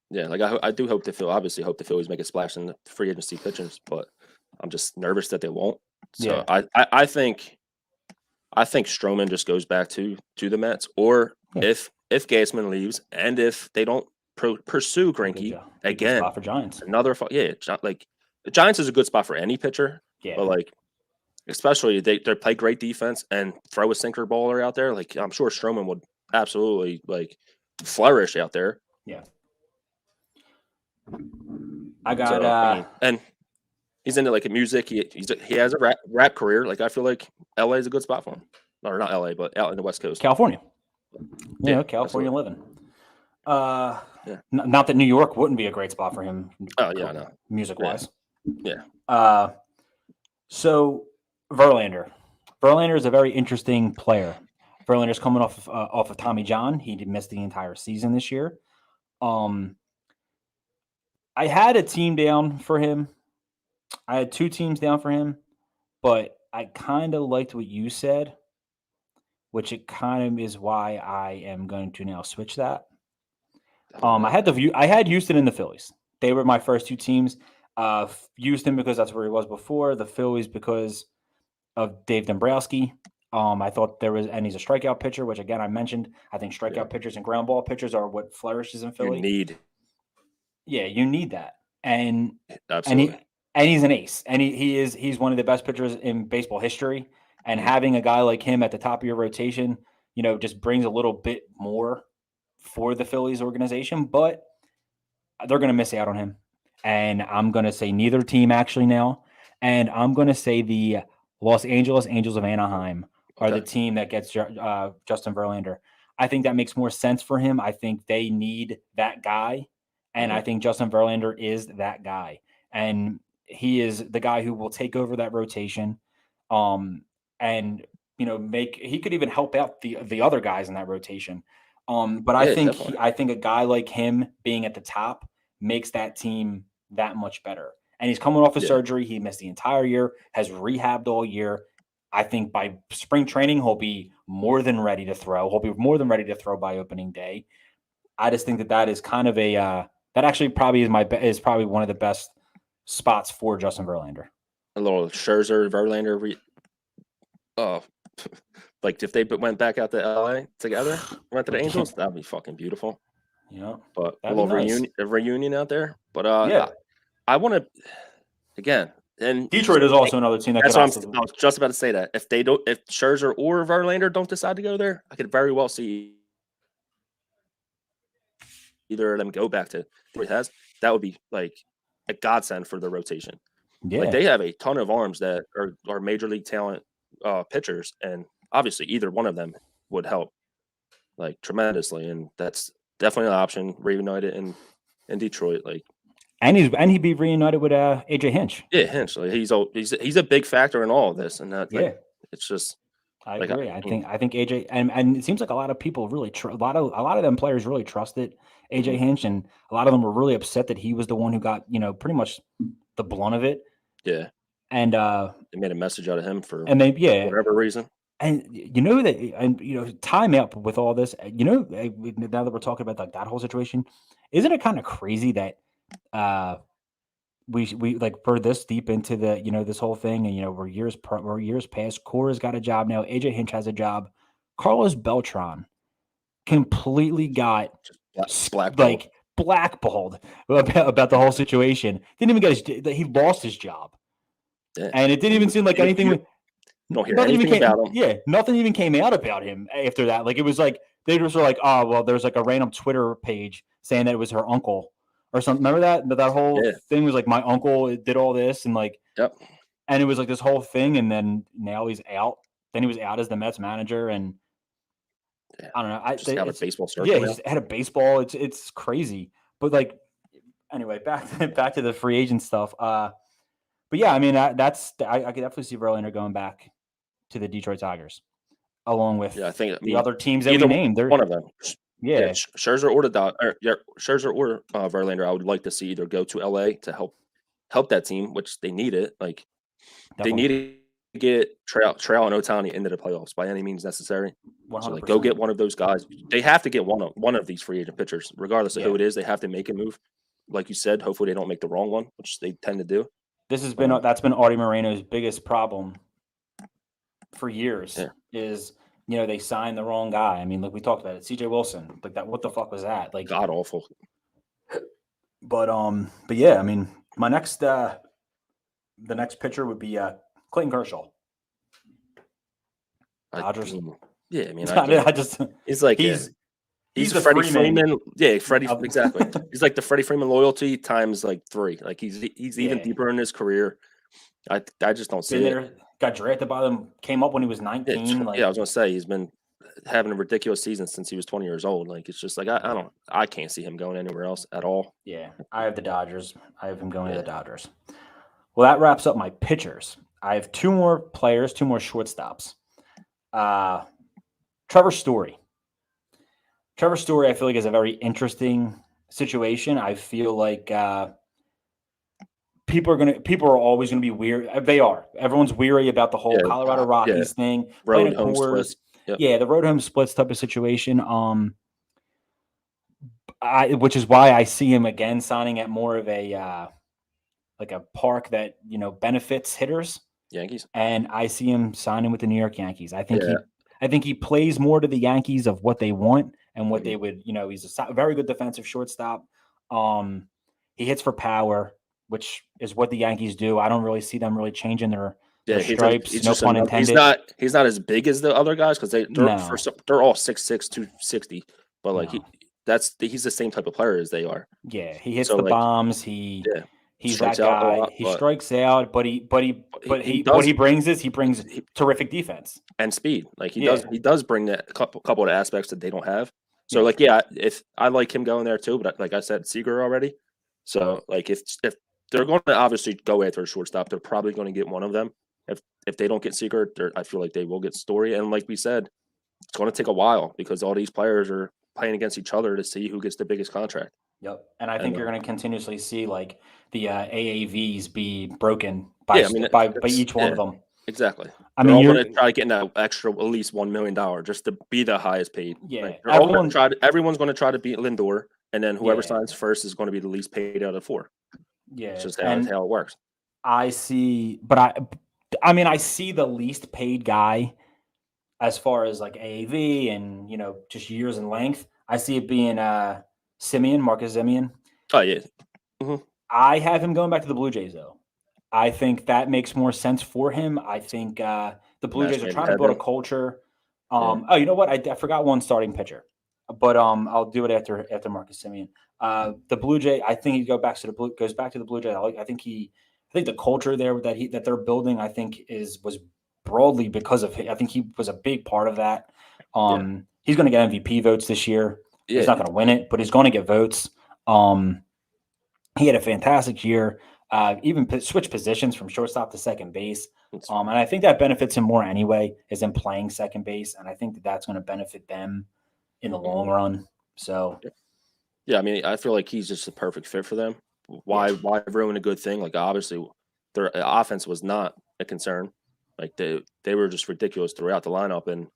Yeah, like I do hope the Phillies make a splash in the free agency pitchers, but I'm just nervous that they won't. So I think Stroman just goes back to the Mets, or if Gassman leaves and if they don't pursue Greinke again, spot for Giants. Like the Giants is a good spot for any pitcher, but especially they play great defense and throw a sinker baller out there. Like, I'm sure Stroman would absolutely flourish out there. Yeah. I got and he's into music. He has a rap career. Like, I feel like LA is a good spot for him. Or not LA, but out in the West Coast, California. California living. Not that New York wouldn't be a great spot for him. Oh yeah, no. Music wise. Yeah. So Verlander is a very interesting player. Verlander's coming off of Tommy John. He missed the entire season this year. I had a team down for him. I had 2 teams down for him, but I kind of liked what you said, which it kind of is why I am going to now switch that. I had Houston and the Phillies. They were my first two teams. Houston because that's where he was before. The Phillies because of Dave Dombrowski. I thought and he's a strikeout pitcher, which again I mentioned. I think strikeout pitchers and ground ball pitchers are what flourishes in Philly. You need that, and absolutely, and he's an ace, and he's one of the best pitchers in baseball history. And having a guy like him at the top of your rotation, just brings a little bit more for the Phillies organization. But they're going to miss out on him, and I'm going to say neither team actually now, and I'm going to say the Los Angeles Angels of Anaheim are the team that gets Justin Verlander. I think that makes more sense for him. I think they need that guy, and I think Justin Verlander is that guy, and he is the guy who will take over that rotation, and he could even help out the other guys in that rotation. But I think a guy like him being at the top makes that team that much better. And he's coming off of surgery. He missed the entire year, has rehabbed all year. I think by spring training, he'll be more than ready to throw. He'll be more than ready to throw by opening day. I just think that is kind of that actually probably is probably one of the best spots for Justin Verlander. A little Scherzer, Verlander. Like if they went back out to LA together, went to the Angels, that'd be fucking beautiful. Yeah, but a little reunion out there. But I want to again. And Detroit is also another team that I was just about to say that if Scherzer or Verlander don't decide to go there, I could very well see either of them go back to where it has. That would be like a godsend for the rotation. Yeah, like they have a ton of arms that are major league talent pitchers, and obviously either one of them would help like tremendously, and that's definitely an option. Reunited in Detroit, like. And he'd be reunited with AJ Hinch. Yeah, Hinch. Like he's a big factor in all of this, and that it's just. I agree. I think AJ and it seems like a lot of people really a lot of them players really trusted AJ Hinch, and a lot of them were really upset that he was the one who got pretty much the blunt of it. Yeah, and they made a message out of him for whatever reason. And time up with all this. Now that we're talking about like that whole situation, isn't it kind of crazy that we like for this deep into the this whole thing, and we're years past. Cora's got a job now. AJ Hinch has a job. Carlos Beltran completely got blackballed about the whole situation. Didn't even get he lost his job, and it didn't even seem like anything. Don't hear anything about him. Yeah, nothing even came out about him after that. Like it was like they just were like, oh well, there's like a random Twitter page saying that it was her uncle. Or something. Remember that whole thing was like my uncle did all this and like, and it was like this whole thing, and then now he's out. Then he was out as the Mets manager, and I don't know. Just out of baseball. He's out of baseball. It's crazy. But like, anyway, back to the free agent stuff. But yeah, I mean I could definitely see Verlander going back to the Detroit Tigers, along with I think the other teams that we named. One of them. Yeah, Scherzer or Scherzer or Verlander, I would like to see either go to LA to help that team, which they need it. Like they need to get Trail and Ohtani into the playoffs by any means necessary. 100%. So like, go get one of those guys. They have to get one of these free agent pitchers, regardless of who it is. They have to make a move. Like you said, hopefully they don't make the wrong one, which they tend to do. That's been Artie Moreno's biggest problem for years. Is. They signed the wrong guy. I mean, like we talked about it, CJ Wilson. Like that, what the fuck was that? Like god awful. But yeah, I mean, my next the next pitcher would be Clayton Kershaw. Dodgers. I mean, he's like he's the Freddie Freeman. Yeah, Freddie exactly. He's like the Freddie Freeman loyalty times like 3. Like he's even deeper in his career. I just don't see it. Got drafted by them, came up when he was 19. I was gonna say he's been having a ridiculous season since he was 20 years old. Like it's just like I can't see him going anywhere else at all. Yeah, I have the Dodgers. I have him going to the Dodgers. Well, that wraps up my pitchers. I have 2 more players, 2 more shortstops. Trevor Story. Trevor Story, I feel like, is a very interesting situation. I feel like people are always going to be weary. They are. Everyone's weary about the whole Colorado Rockies thing. Road home splits. Yeah, the road home splits type of situation. which is why I see him again signing at more of a like a park that benefits hitters. Yankees. And I see him signing with the New York Yankees. I think Yeah. he plays more to the Yankees of what they want and what Mhm. they would. He's a very good defensive shortstop. He hits for power, which is what the Yankees do. I don't really see them really changing their Yeah, stripes. he's No just pun another. intended. He's not as big as the other guys because No. they're all 6'6", 260. But like No. he's the same type of player as they are. Yeah, he hits So the like bombs. yeah, He's strikes that out a guy. lot, He but strikes out, but he what does he brings is he brings he, terrific defense. and speed. Like Yeah. he does bring that couple of aspects that they don't have. So Yeah. like yeah, if I like him going there too, but like I said, Seager already. So like if they're going to obviously go after a shortstop, they're probably going to get one of them. If they don't get Seager, I feel like they will get Story. And like we said, it's going to take a while because all these players are playing against each other to see who gets the biggest contract. Yep. And I And think you're going to continuously see like the AAVs be broken by yeah, I mean by each one of them. exactly. I They're mean, all you're going to try to get that extra at least $1 million just to be the highest paid. yeah. Like they're all going to try. Everyone's going to try to beat Lindor, and then whoever Yeah. signs first is going to be the least paid out of four. Yeah. It's just And how it works. I see, but I mean, I see the least paid guy as far as like AAV and just years in length. I see it being Marcus Semien. Oh yeah. Mm-hmm. I have him going back to the Blue Jays though. I think that makes more sense for him. I think the Blue Jays are trying to build a culture. Yeah. Oh, you know what? I forgot one starting pitcher, but I'll do it after Marcus Semien. The Blue Jay, I think he goes back to the Blue Jays. I think the culture there that they're building, I think was broadly because of him. I think he was a big part of that. He's going to get MVP votes this year. Yeah. He's not going to win it, but he's going to get votes. He had a fantastic year. Even switch positions from shortstop to second base. And I think that benefits him more anyway, is in playing second base. And I think that's going to benefit them in the long run. So, yeah, I mean, I feel like he's just a perfect fit for them. Why ruin a good thing? Like obviously, their offense was not a concern. Like they were just ridiculous throughout the lineup, and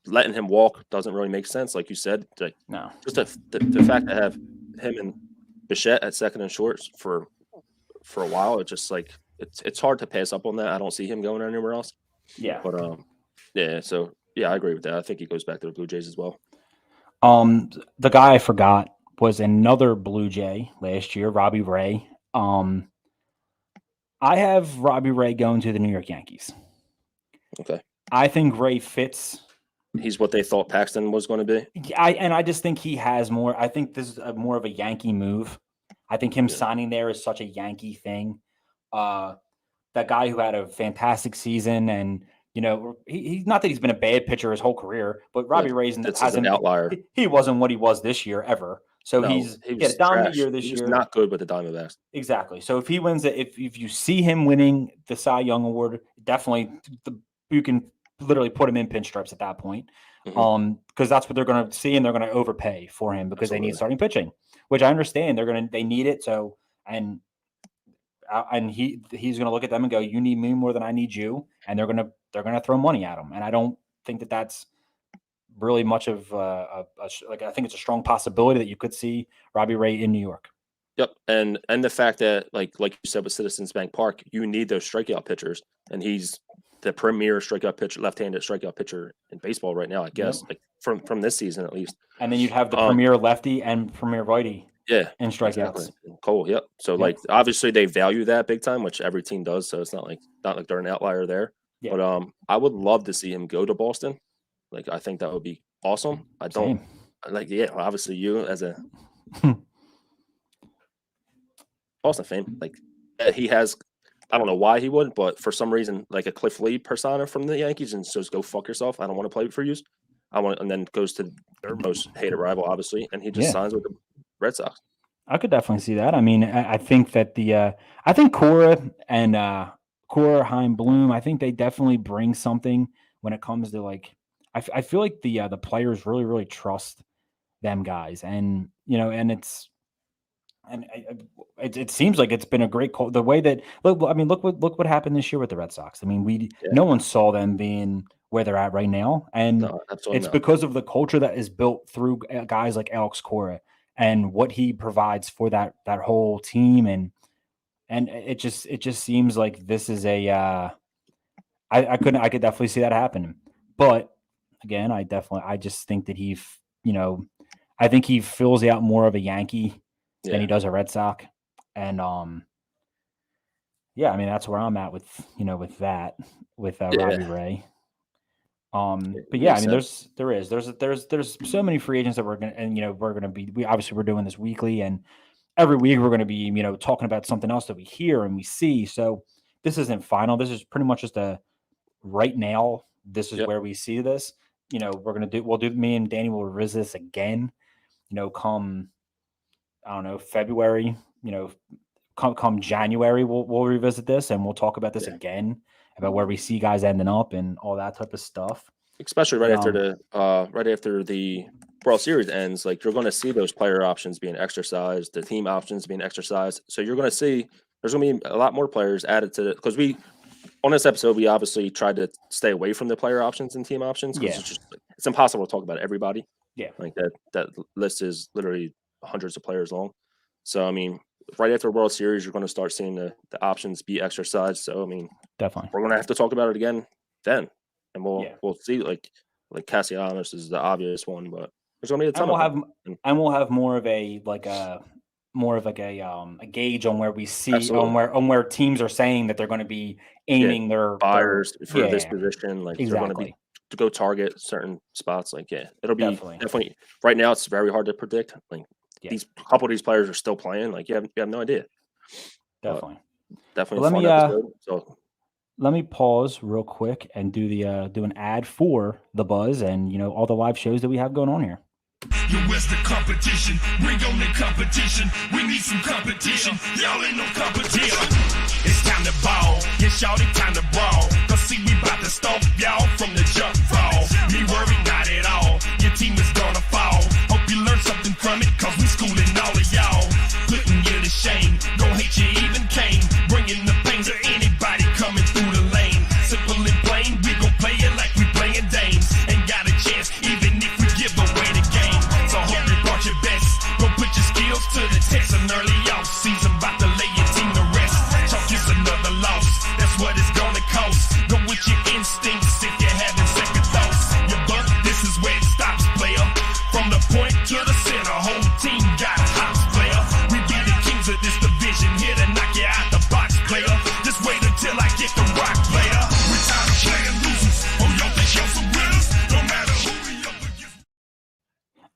letting him walk doesn't really make sense. Like you said, like no, just the fact to have him and Bichette at second and shorts for a while, it's just like it's hard to pass up on that. I don't see him going anywhere else. Yeah, but yeah. So yeah, I agree with that. I think he goes back to the Blue Jays as well. The guy I forgot was another Blue Jay last year, Robbie Ray. I have Robbie Ray going to the New York Yankees. Okay. I think Ray fits. He's what they thought Paxton was going to be. I just think he has more. I think this is more of a Yankee move. I think him signing there is such a Yankee thing. That guy who had a fantastic season, and he's not that he's been a bad pitcher his whole career, but Robbie Ray hasn't an outlier. He wasn't what he was this year ever. So he had a dominant year this year. He was not good with the Diamondbacks. Exactly. So if he wins it, if you see him winning the Cy Young Award, definitely you can literally put him in pinstripes at that point. Because that's what they're going to see, and they're going to overpay for him because they need starting pitching, which I understand. They need it. So and he's going to look at them and go, "You need me more than I need you," and they're going to throw money at him. And I don't think that's really much of I think it's a strong possibility that you could see Robbie Ray in New York. Yep, and the fact that like you said with Citizens Bank Park, you need those strikeout pitchers, and he's the premier strikeout pitcher, left-handed strikeout pitcher in baseball right now, I guess, like from this season at least. And then you'd have the premier lefty and premier righty. Yeah, and strikeouts. Exactly. Cole, yep. So like obviously they value that big time, which every team does. So it's not like they're an outlier there. Yeah. But I would love to see him go to Boston. Like I think that would be awesome. I don't like obviously you as a Boston fan, like he has. I don't know why he would, but for some reason, like a Cliff Lee persona from the Yankees, and says, "Go fuck yourself. I don't want to play for you." And then goes to their most hated rival, obviously, and he just signs with the Red Sox. I could definitely see that. I mean, I think that I think Cora and Heim Bloom, I think they definitely bring something when it comes to like. I feel like the players really, really trust them guys, and it seems like it's been a great call. The way that look what happened this year with the Red Sox. I mean, no one saw them being where they're at right now, and it's because of the culture that is built through guys like Alex Cora and what he provides for that whole team, and it just seems like this is a I could definitely see that happening. But again, I just think that I think he fills out more of a Yankee than he does a Red Sox. And yeah, I mean, that's where I'm at with that with Robbie Ray. But yeah, I mean, there's so many free agents that we're gonna be. We're doing this weekly, and every week we're gonna be talking about something else that we hear and we see. So this isn't final. This is pretty much just a right now. This is where we see this. Me and Danny will revisit this again. Come I don't know, February. Come January, we'll revisit this and we'll talk about this again, about where we see guys ending up and all that type of stuff. Especially right after the World Series ends, like you're going to see those player options being exercised, the team options being exercised. So you're going to see there's going to be a lot more players added to it, because on this episode we obviously tried to stay away from the player options and team options because it's impossible to talk about everybody. Yeah, like that list is literally hundreds of players long. So I mean, right after World Series, you're going to start seeing the options be exercised. So I mean, definitely, we're going to have to talk about it again then, and we'll see. Like Castellanos is the obvious one, but there's going to be a ton we'll have more of a a gauge on where we see on where teams are saying that they're going to be aiming their buyers for this position. Like they're going to be to go target certain spots. Like it'll be definitely. Right now, it's very hard to predict. Like. These couple of these players are still playing. Like you have no idea. Definitely. Let me pause real quick and do an ad for the Buzz and all the live shows that we have going on here. Where's the competition? Bring on the competition. We need some competition. Y'all ain't no competition. It's time to ball. Yeah, shawty, time to brawl. Cause see, we about to stomp y'all from the jump fall. Me worry not at all. Your team is gonna fall. Hope you learn something from it, cause we schooling all of y'all. Putting you to shame. Don't hate you even came. Bringing the pain to anybody coming through the lane. Simple and plain, we gon' play it like we playing dames. Ain't got a chance, even if we give away the game. So hope you brought your best. Go put your skills to the test. An early off season, about to lay your team to rest. Chalk is another loss. That's what it's gonna cost. Go with your instincts if you're having second thoughts. Your buck, this is where it stops, player. From the point to the center, whole team got hops, player. We be the kings of this division, here to knock you out the box, player. Just wait until I get the rock, player. We tired of playing losers. Oh, y'all think y'all some winners? No matter who we up against.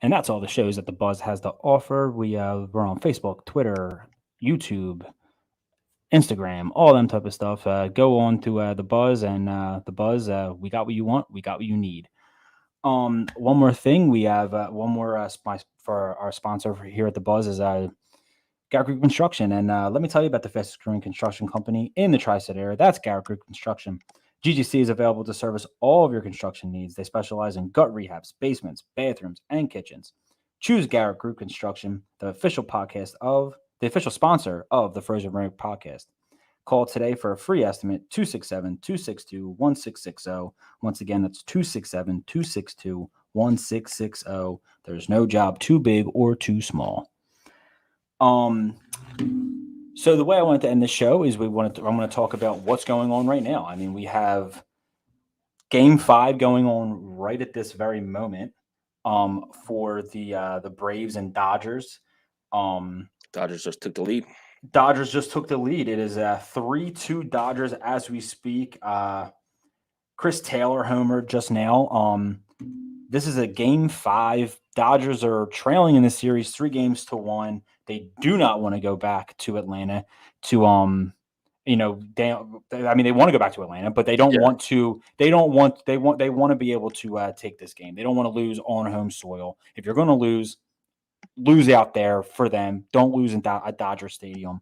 And that's all the shows that the Buzz has to offer. We're on Facebook, Twitter, YouTube, Instagram, all them type of stuff. Go on to the Buzz and the Buzz. We got what you want. We got what you need. One more thing, we have one more for our sponsor here at the Buzz is Garrett Group Construction, and let me tell you about the fastest growing construction company in the Tri-State area. That's Garrett Group Construction. GGC is available to service all of your construction needs. They specialize in gut rehabs, basements, bathrooms, and kitchens. Choose Garrett Group Construction, the official sponsor of the Frozen Road podcast. Call today for a free estimate, 267-262-1660. Once again, that's 267-262-1660. There's no job too big or too small. So the way I wanted to end the show is I'm going to talk about what's going on right now. I mean, we have Game 5 going on right at this very moment for the Braves and Dodgers. Dodgers just took the lead. It is 3-2 Dodgers as we speak. Chris Taylor homered just now. This is a Game 5. Dodgers are trailing in the series 3-1. They do not want to go back to Atlanta to they want to go back to Atlanta, but they don't want to. They want to be able to take this game. They don't want to lose on home soil. If you're going to lose out there for them. Don't lose at Dodger Stadium.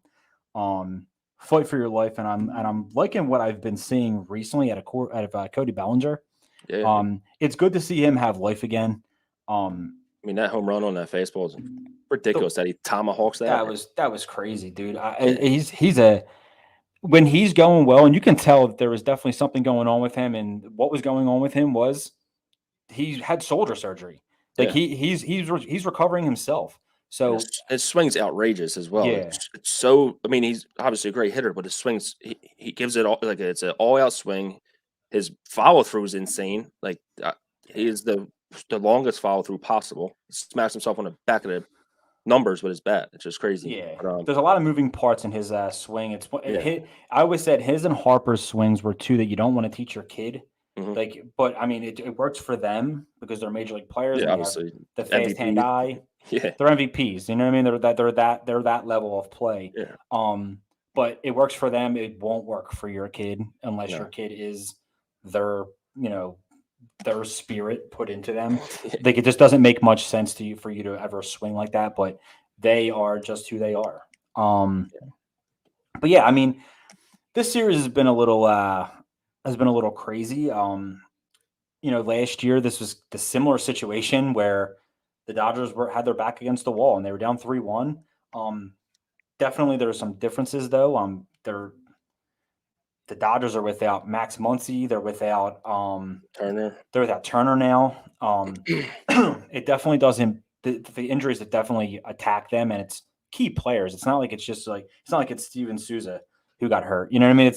Fight for your life, and I'm liking what I've been seeing recently out of Cody Bellinger. Yeah. It's good to see him have life again. I mean, that home run on that fastball is ridiculous. That he tomahawks that. That was crazy, dude. When he's going well, and you can tell that there was definitely something going on with him. And what was going on with him was he had shoulder surgery. Like he's recovering himself. So his swing's outrageous as well. Yeah. It's so. I mean, he's obviously a great hitter, but his swings he gives it all like it's an all out swing. His follow through is insane. Like he is the longest follow through possible. He smashed himself on the back of the numbers with his bat. It's just crazy. Yeah, But, there's a lot of moving parts in his swing. I always said his and Harper's swings were two that you don't want to teach your kid. Mhm. Like, but I mean, it works for them because they're major league players. Yeah, and they have obviously. the fast hand eye. Yeah. They're MVPs. You know what I mean? They're that level of play. Yeah. But it works for them. It won't work for your kid unless No. your kid is their spirit put into them. Like, it just doesn't make much sense to you for you to ever swing like that. But they are just who they are. But yeah, I mean, this series has been a little crazy. Last year this was the similar situation where the Dodgers had their back against the wall and they were down 3-1. Definitely there are some differences though. The Dodgers are without Max Muncy. They're without Turner. They're without Turner now. It definitely doesn't. The injuries that definitely attack them, and it's key players. It's not like it's Steven Souza who got hurt. You know what I mean?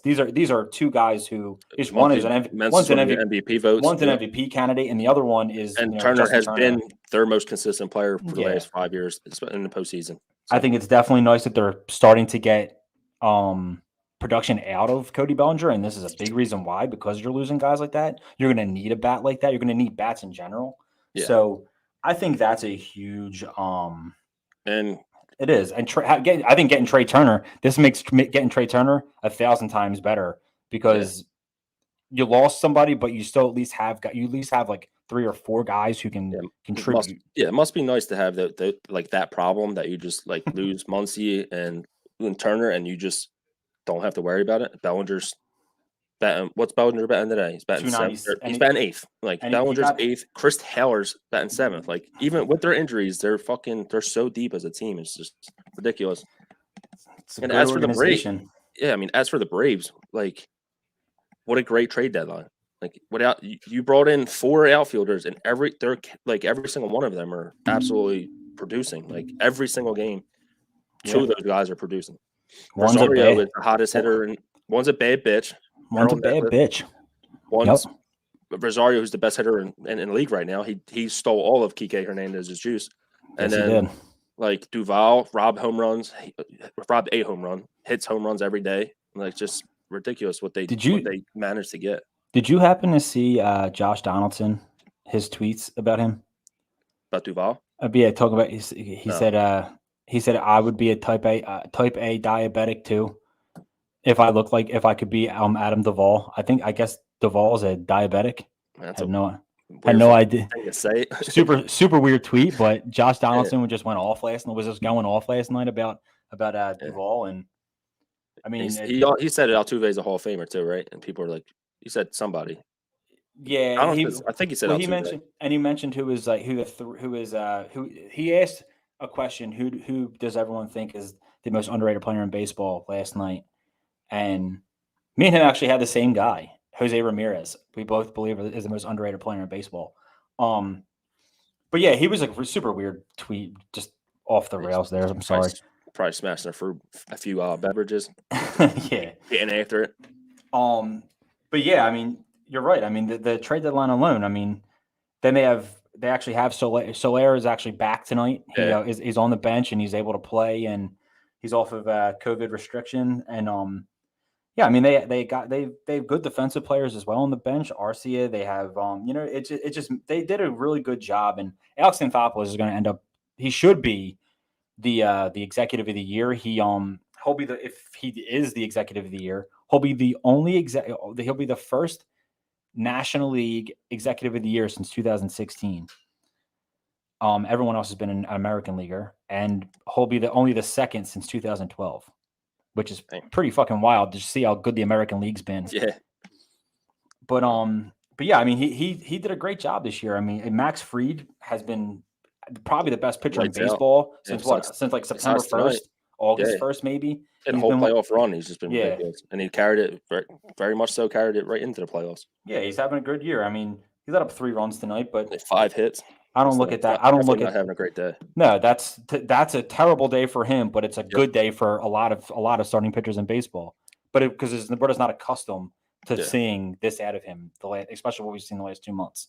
These are two guys who one is an MVP votes. One's an MVP candidate, and the other one is Turner has been their most consistent player for the last 5 years in the postseason. So I think it's definitely nice that they're starting to get production out of Cody Bellinger, and this is a big reason why, because you're losing guys like that. You're going to need a bat like that. You're going to need bats in general. Yeah. So I think that's a huge and it is. And I think getting Trey Turner, this makes getting Trey Turner 1,000 times better because you lost somebody, but you still at least have like 3 or 4 guys who can contribute. It must be nice to have that problem that you just like lose Muncy and Turner and you just don't have to worry about it. Bellinger's batting. What's Bellinger batting today? He's batting 7th. He's batting 8th. Like Bellinger's 8th. Chris Taylor's batting 7th. Like even with their injuries, they're so deep as a team. It's just ridiculous. And as for the Braves, as for the Braves, like what a great trade deadline. Like you brought in 4 outfielders and every single one of them are absolutely producing. Like every single game, 2 of those guys are producing. Rosario is the hottest hitter, and one's a bad bitch. One's a bad bitch. One's Rosario, who's the best hitter in the league right now. He stole all of Kike Hernandez's juice. And then like Duvall, robbed a home run, hits home runs every day. Like just ridiculous what they managed to get. Did you happen to see Josh Donaldson, his tweets about him? About Duvall? Talking about he said I would be a type A diabetic too. If I could be Adam Duvall. I guess Duvall is a diabetic. I had no idea. To say. super weird tweet, but Josh Donaldson just went off last night. Was just going off last night about Duvall, and I mean he said Altuve is a Hall of Famer too, right? And people are like, he said somebody. Yeah, I think he said. Well, he mentioned who he asked a question. Who does everyone think is the most underrated player in baseball last night? And me and him actually had the same guy, Jose Ramirez. We both believe is the most underrated player in baseball. But yeah, he was like a super weird tweet, just off the rails there. I'm sorry. Probably smashing for a few beverages. Yeah. Getting after it. But yeah, I mean, you're right. I mean, the trade deadline alone, I mean, then they actually have Soler is actually back tonight. Yeah. He's on the bench and he's able to play, and he's off of COVID restriction. And I mean, they have good defensive players as well on the bench. Arcia, they have they did a really good job. And Alex Anthopoulos is going to end up. He should be the executive of the year. He'll be if he is the executive of the year, he'll be the only he'll be the first National League executive of the year since 2016. Everyone else has been an American leaguer, and he'll be only the second since 2012, which is pretty fucking wild to see how good the American League's been. Yeah. But yeah, I mean, he did a great job this year. I mean, Max Fried has been probably the best pitcher in baseball since September 1st, August 1st, maybe. And the whole playoff run, he's just been ridiculous. And he carried it very much right into the playoffs. Yeah, he's having a good year. I mean, he let up 3 runs tonight, but 5 hits. I don't look at that. I don't look not at having a great day. No, that's a terrible day for him, but it's a good day for a lot of starting pitchers in baseball. But because the Roberto's not accustomed to seeing this out of him, especially what we've seen the last 2 months.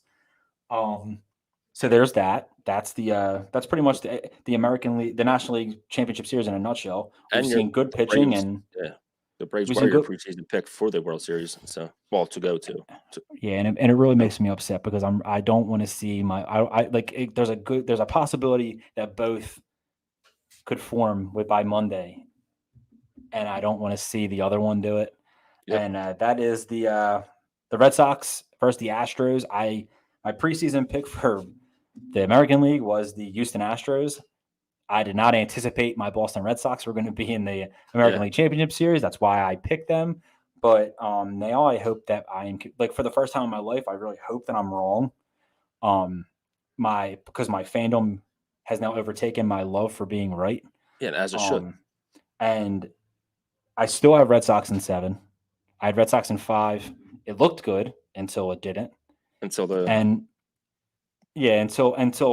So there's that. That's that's pretty much the American League, the National League Championship Series in a nutshell. We've seen good pitching Braves, the Braves were your preseason pick for the World Series, so to go to. Yeah, and it really makes me upset because I don't want to see there's a possibility that both could form by Monday, and I don't want to see the other one do it. Yep. And that is the Red Sox versus the Astros. My preseason pick for the American League was the Houston Astros. I did not anticipate my Boston Red Sox were going to be in the American League Championship Series. That's why I picked them. But now I hope that I am for the first time in my life, I really hope that I'm wrong. Because my fandom has now overtaken my love for being right. Yeah, as it should. And I still have Red Sox in 7. I had Red Sox in 5. It looked good until it didn't. Until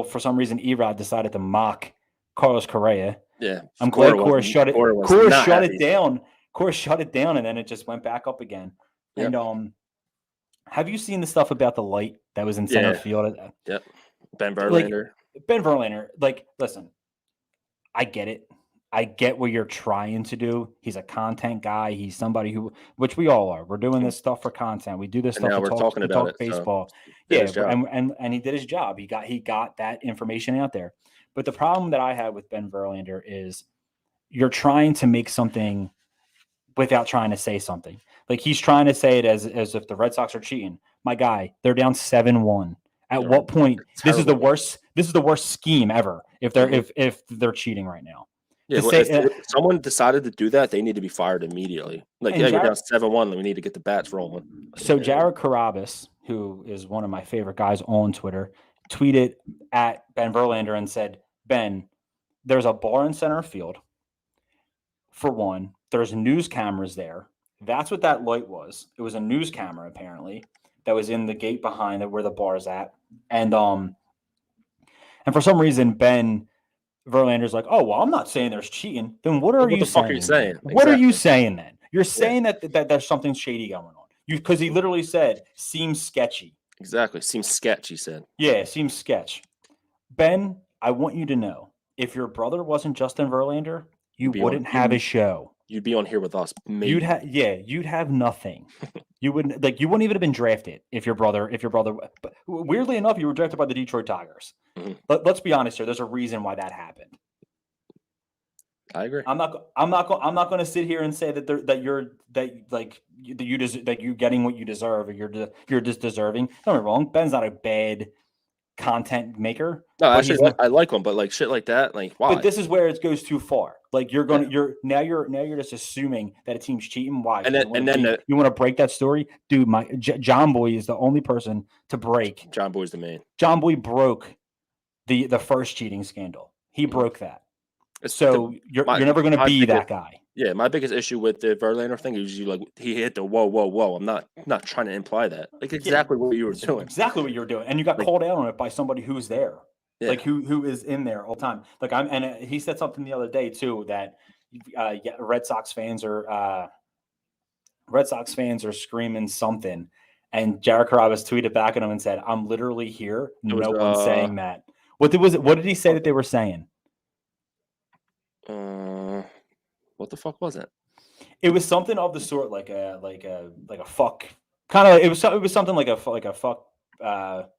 for some reason Erod decided to mock Carlos Correa. Yeah, I'm glad Cora shut it down. Cora shut it down, and then it just went back up again. Yep. And have you seen the stuff about the light that was in center field? Yep. Ben Verlander. Listen, I get it. I get what you're trying to do. He's a content guy. He's somebody which we all are. We're doing this stuff for content. We do this stuff to talk baseball. And he did his job. He got that information out there. But the problem that I have with Ben Verlander is you're trying to make something without trying to say something. Like he's trying to say it as if the Red Sox are cheating. My guy, they're down 7-1. At what point? This is the worst scheme ever. If they're cheating right now. Yeah, if someone decided to do that, they need to be fired immediately. You're down 7-1. We need to get the bats rolling. So Jared Carabas, who is one of my favorite guys on Twitter, tweeted at Ben Verlander and said, Ben, there's a bar in center field. For one, there's news cameras there. That's what that light was. It was a news camera, apparently, that was in the gate behind it where the bar's at. And for some reason, Ben Verlander's like, oh, well, I'm not saying there's cheating. Then what are you saying? What are you saying then? You're saying that there's something shady going on. Because he literally said, seems sketchy. Exactly. Seems sketch, he said. Yeah, seems sketch. Ben, I want you to know, if your brother wasn't Justin Verlander, you wouldn't have a show. You'd be on here with us. Maybe. You'd have nothing. You wouldn't even have been drafted if your brother. But weirdly enough, you were drafted by the Detroit Tigers. Mm-hmm. But let's be honest here. There's a reason why that happened. I agree. I'm not going to sit here and say that you're getting what you deserve, or you're just deserving. Don't get me wrong. Ben's not a bad content maker. No, actually, I like him, but shit like that, why? But this is where it goes too far. You're just assuming that a team's cheating. Why? You want to break that story, dude? John Boy is the only person to break. John Boy's the man. John Boy broke the first cheating scandal. He broke that. So you're never going to be that guy. Yeah, my biggest issue with the Verlander thing is he hit the whoa. I'm not trying to imply that. Exactly what you were doing. Exactly what you were doing, and you got called out on it by somebody who's there. Yeah. Who is in there all the time. He said something the other day too that Red Sox fans are screaming something, and Jared Carabas tweeted back at him and said, "I'm literally here. No one's saying that." What did he say that they were saying? What the fuck was it? It was something of the sort like a fuck kind of. It was something like a fuck. The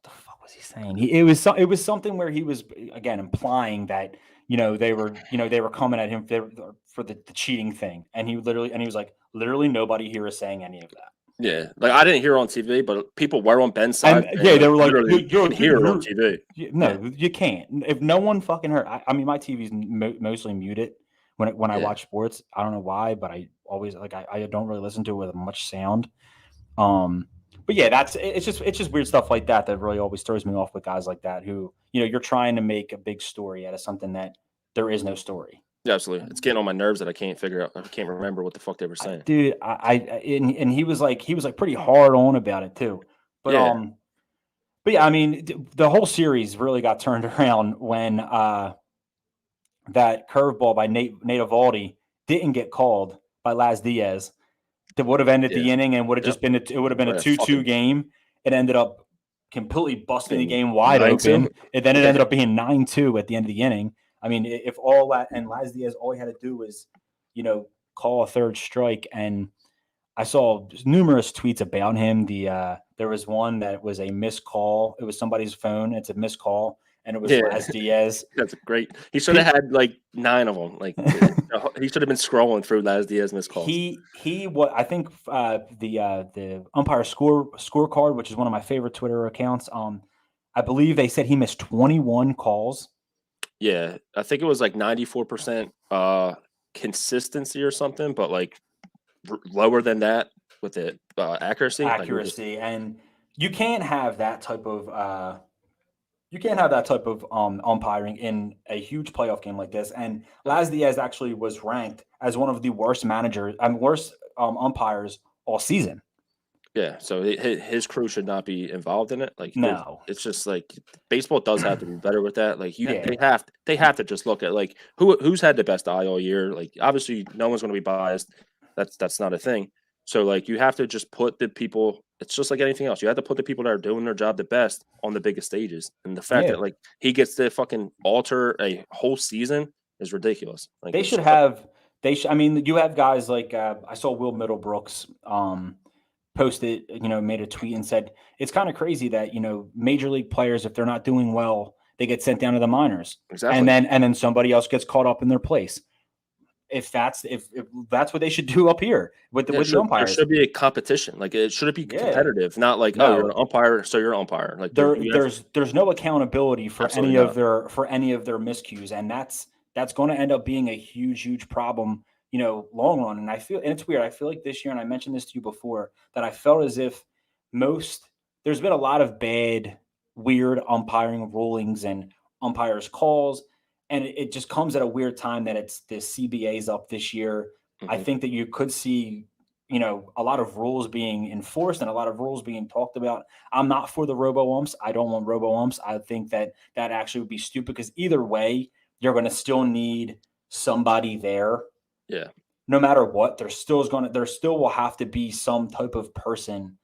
fuck was he saying? It was something where he was again implying that they were coming at him for the cheating thing, and he was like, literally nobody here is saying any of that. Yeah, I didn't hear it on TV, but people were on Ben's side. They were like, "You're hear it on TV." No, you can't. If no one fucking heard, I mean, my TV's mostly muted when I watch sports. I don't know why, but I always I don't really listen to it with much sound. But yeah, it's just weird stuff like that really always throws me off with guys like that who you're trying to make a big story out of something that there is no story. Yeah, absolutely. It's getting on my nerves that I can't figure out. I can't remember what the fuck they were saying. Dude, and he was pretty hard on about it too. But But yeah, I mean, the whole series really got turned around when that curveball by Nate Eovaldi didn't get called by Laz Diaz. That would have ended the inning and would have just been it would have been a 2-2 game. It ended up completely busting the game wide 9-2? open. And then it ended up being 9-2 at the end of the inning. I mean, if all that and Laz Diaz, all he had to do was, call a third strike. And I saw numerous tweets about him. There was one that was a missed call. It was somebody's phone. It's a missed call. And it was Laz Diaz. That's great. He should have had like 9 of them. Like he should have been scrolling through Laz Diaz missed calls. What I think the umpire scorecard, which is one of my favorite Twitter accounts. I believe they said he missed 21 calls. Yeah, I think it was like 94% consistency or something, but like lower than that with the accuracy. And you can't have that type of umpiring in a huge playoff game like this. And Laz Diaz actually was ranked as one of the worst umpires all season. Yeah, so his crew should not be involved in it. Like, no, it's just like baseball does have to be better with that. Like, they have to just look at like who's had the best eye all year. Like, obviously, no one's going to be biased. That's not a thing. So, like, you have to just put the people. It's just like anything else. You have to put the people that are doing their job the best on the biggest stages. And the fact that like he gets to fucking alter a whole season is ridiculous. Like, they should have. I mean, you have guys like I saw Will Middlebrooks. Posted, made a tweet and said it's kind of crazy that major league players, if they're not doing well, they get sent down to the minors, exactly, and then somebody else gets caught up in their place. If that's what they should do up here with the umpires, there should be a competition. Like it should be competitive, not like you're an umpire, so you're an umpire. Like there's no accountability for any of their miscues, and that's going to end up being a huge problem. Long run. And it's weird. I feel like this year, and I mentioned this to you before, that I felt as if there's been a lot of bad, weird umpiring rulings and umpires calls. And it just comes at a weird time that it's the CBA's up this year. Mm-hmm. I think that you could see, a lot of rules being enforced and a lot of rules being talked about. I'm not for the robo-umps. I don't want robo-umps. I think that actually would be stupid because either way, you're going to still need somebody there. Yeah. No matter what, there still will have to be some type of person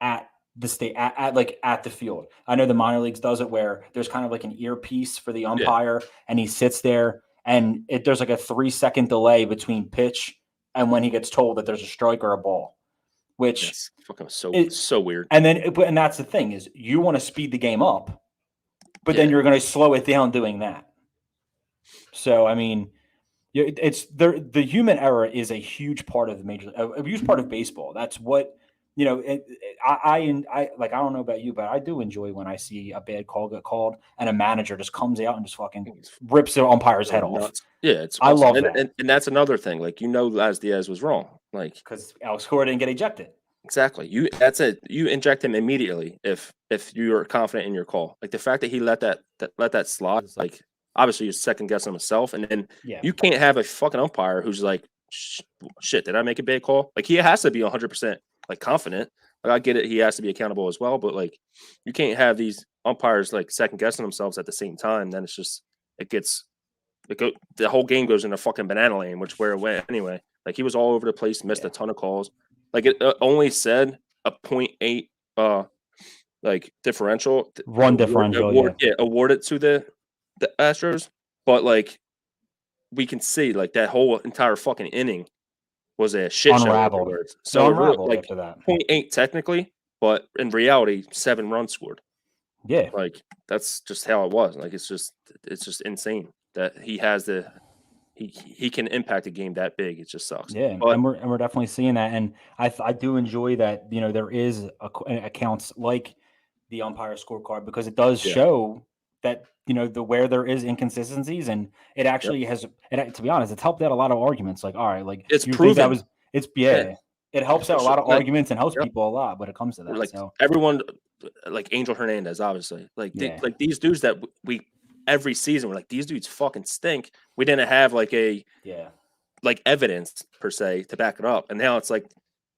at the state at the field. I know the minor leagues does it where there's kind of like an earpiece for the umpire and he sits there and there's like a 3-second delay between pitch and when he gets told that there's a strike or a ball, which is fucking so weird. And that's the thing is you want to speed the game up, but then you're going to slow it down doing that. So, I mean, it's the human error is a huge part of a huge part of baseball. That's what, I don't know about you, but I do enjoy when I see a bad call get called and a manager just comes out and just fucking rips the umpire's head off. Yeah, I love that. And that's another thing. Like, Laz Diaz was wrong. Like, because Alex Cora didn't get ejected. Exactly. You inject him immediately if you are confident in your call. Like the fact that he let that slide, like obviously you're second guessing himself, and then you can't have a fucking umpire who's like, shit, did I make a bad call? Like he has to be 100% like confident. Like I get it, he has to be accountable as well, but like you can't have these umpires like second guessing themselves at the same time. Then it's just the whole game goes into fucking banana lane, which where it went anyway. Like he was all over the place, missed a ton of calls. Like it only said a 0.8 like differential, run differential, awarded to the Astros, but like we can see like that whole entire fucking inning was a shit show afterwards. So like after that. 0.8 technically, but in reality 7 runs scored. Yeah, like that's just how it was. Like it's just insane that he has he can impact a game that big. It just sucks. Yeah, and we're definitely seeing that, and I do enjoy that. There is accounts like the umpire scorecard because it does show that where there is inconsistencies, and it actually has. To be honest, it's helped out a lot of arguments. Like, all right, like it's proven. It helps out a lot of arguments and helps people a lot when it comes to that. Like everyone, like Angel Hernandez, obviously, like these dudes that we. Every season, we're like, these dudes fucking stink. We didn't have like like evidence per se to back it up. And now it's like,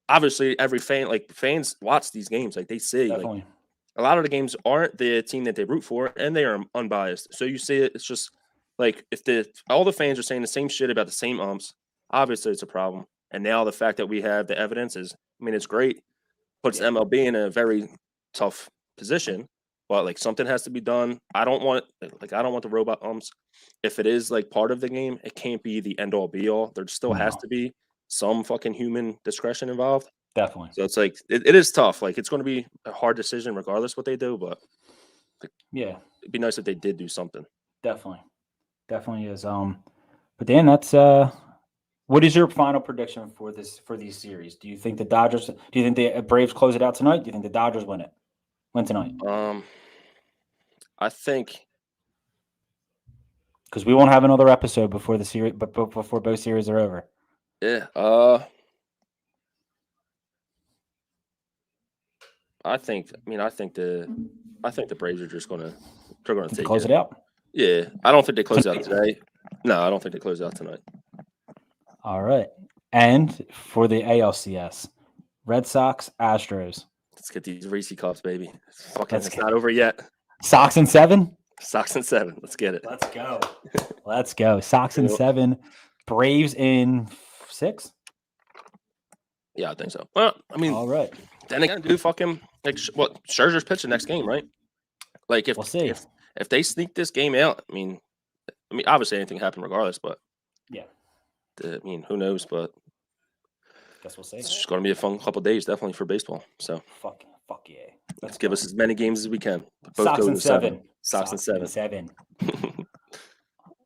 obviously, every fans watch these games. Like they see, a lot of the games aren't the team that they root for, and they are unbiased. So you see it, it's just like if all the fans are saying the same shit about the same umps, obviously it's a problem. And now the fact that we have the evidence is, I mean, it's great. Puts MLB in a very tough position, but like something has to be done. I don't want the robot umps. If it is like part of the game, it can't be the end all be all. There still has to be some fucking human discretion involved. Definitely. So it's like it is tough. Like it's going to be a hard decision regardless what they do, but it'd be nice if they did do something. Definitely is. But Dan, that's what is your final prediction for these series? Do you think the Dodgers? Do you think the Braves close it out tonight? Do you think the Dodgers win tonight? I think because we won't have another episode before the series, but before both series are over. Yeah. I think the Braves are just gonna close it out. Yeah, I don't think they close out today. No, I don't think they close out tonight. All right, and for the ALCS, Red Sox, Astros. Let's get these Reese Cups, baby. It's not over yet. Sox in 7. Sox in 7. Let's get it. Let's go. Sox in 7. Braves in 6. Yeah, I think so. Well, I mean, all right. Then again, dude, fucking like Scherzer's pitching next game, right? Like we'll see. If they sneak this game out, I mean, obviously anything happen regardless, but yeah, I mean, who knows? But guess we'll see. It's just going to be a fun couple of days, definitely for baseball. So fuck yeah. Let's give us as many games as we can. Both Sox in 7. Sox in 7.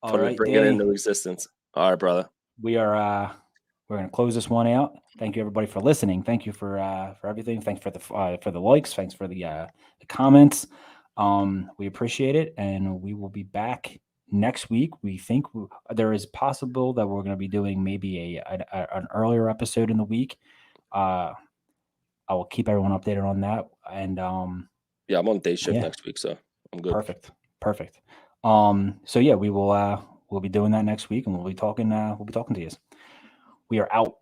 All right, bring it into existence. All right, brother. We're going to close this one out. Thank you, everybody, for listening. Thank you for everything. Thanks for the likes. Thanks for the comments. We appreciate it, and we will be back next week. We think there is possible that we're going to be doing maybe an earlier episode in the week. I will keep everyone updated on that. And yeah, I'm on day shift next week, so I'm good. Perfect. So yeah, we'll be doing that next week, and we'll be talking to you. We are out.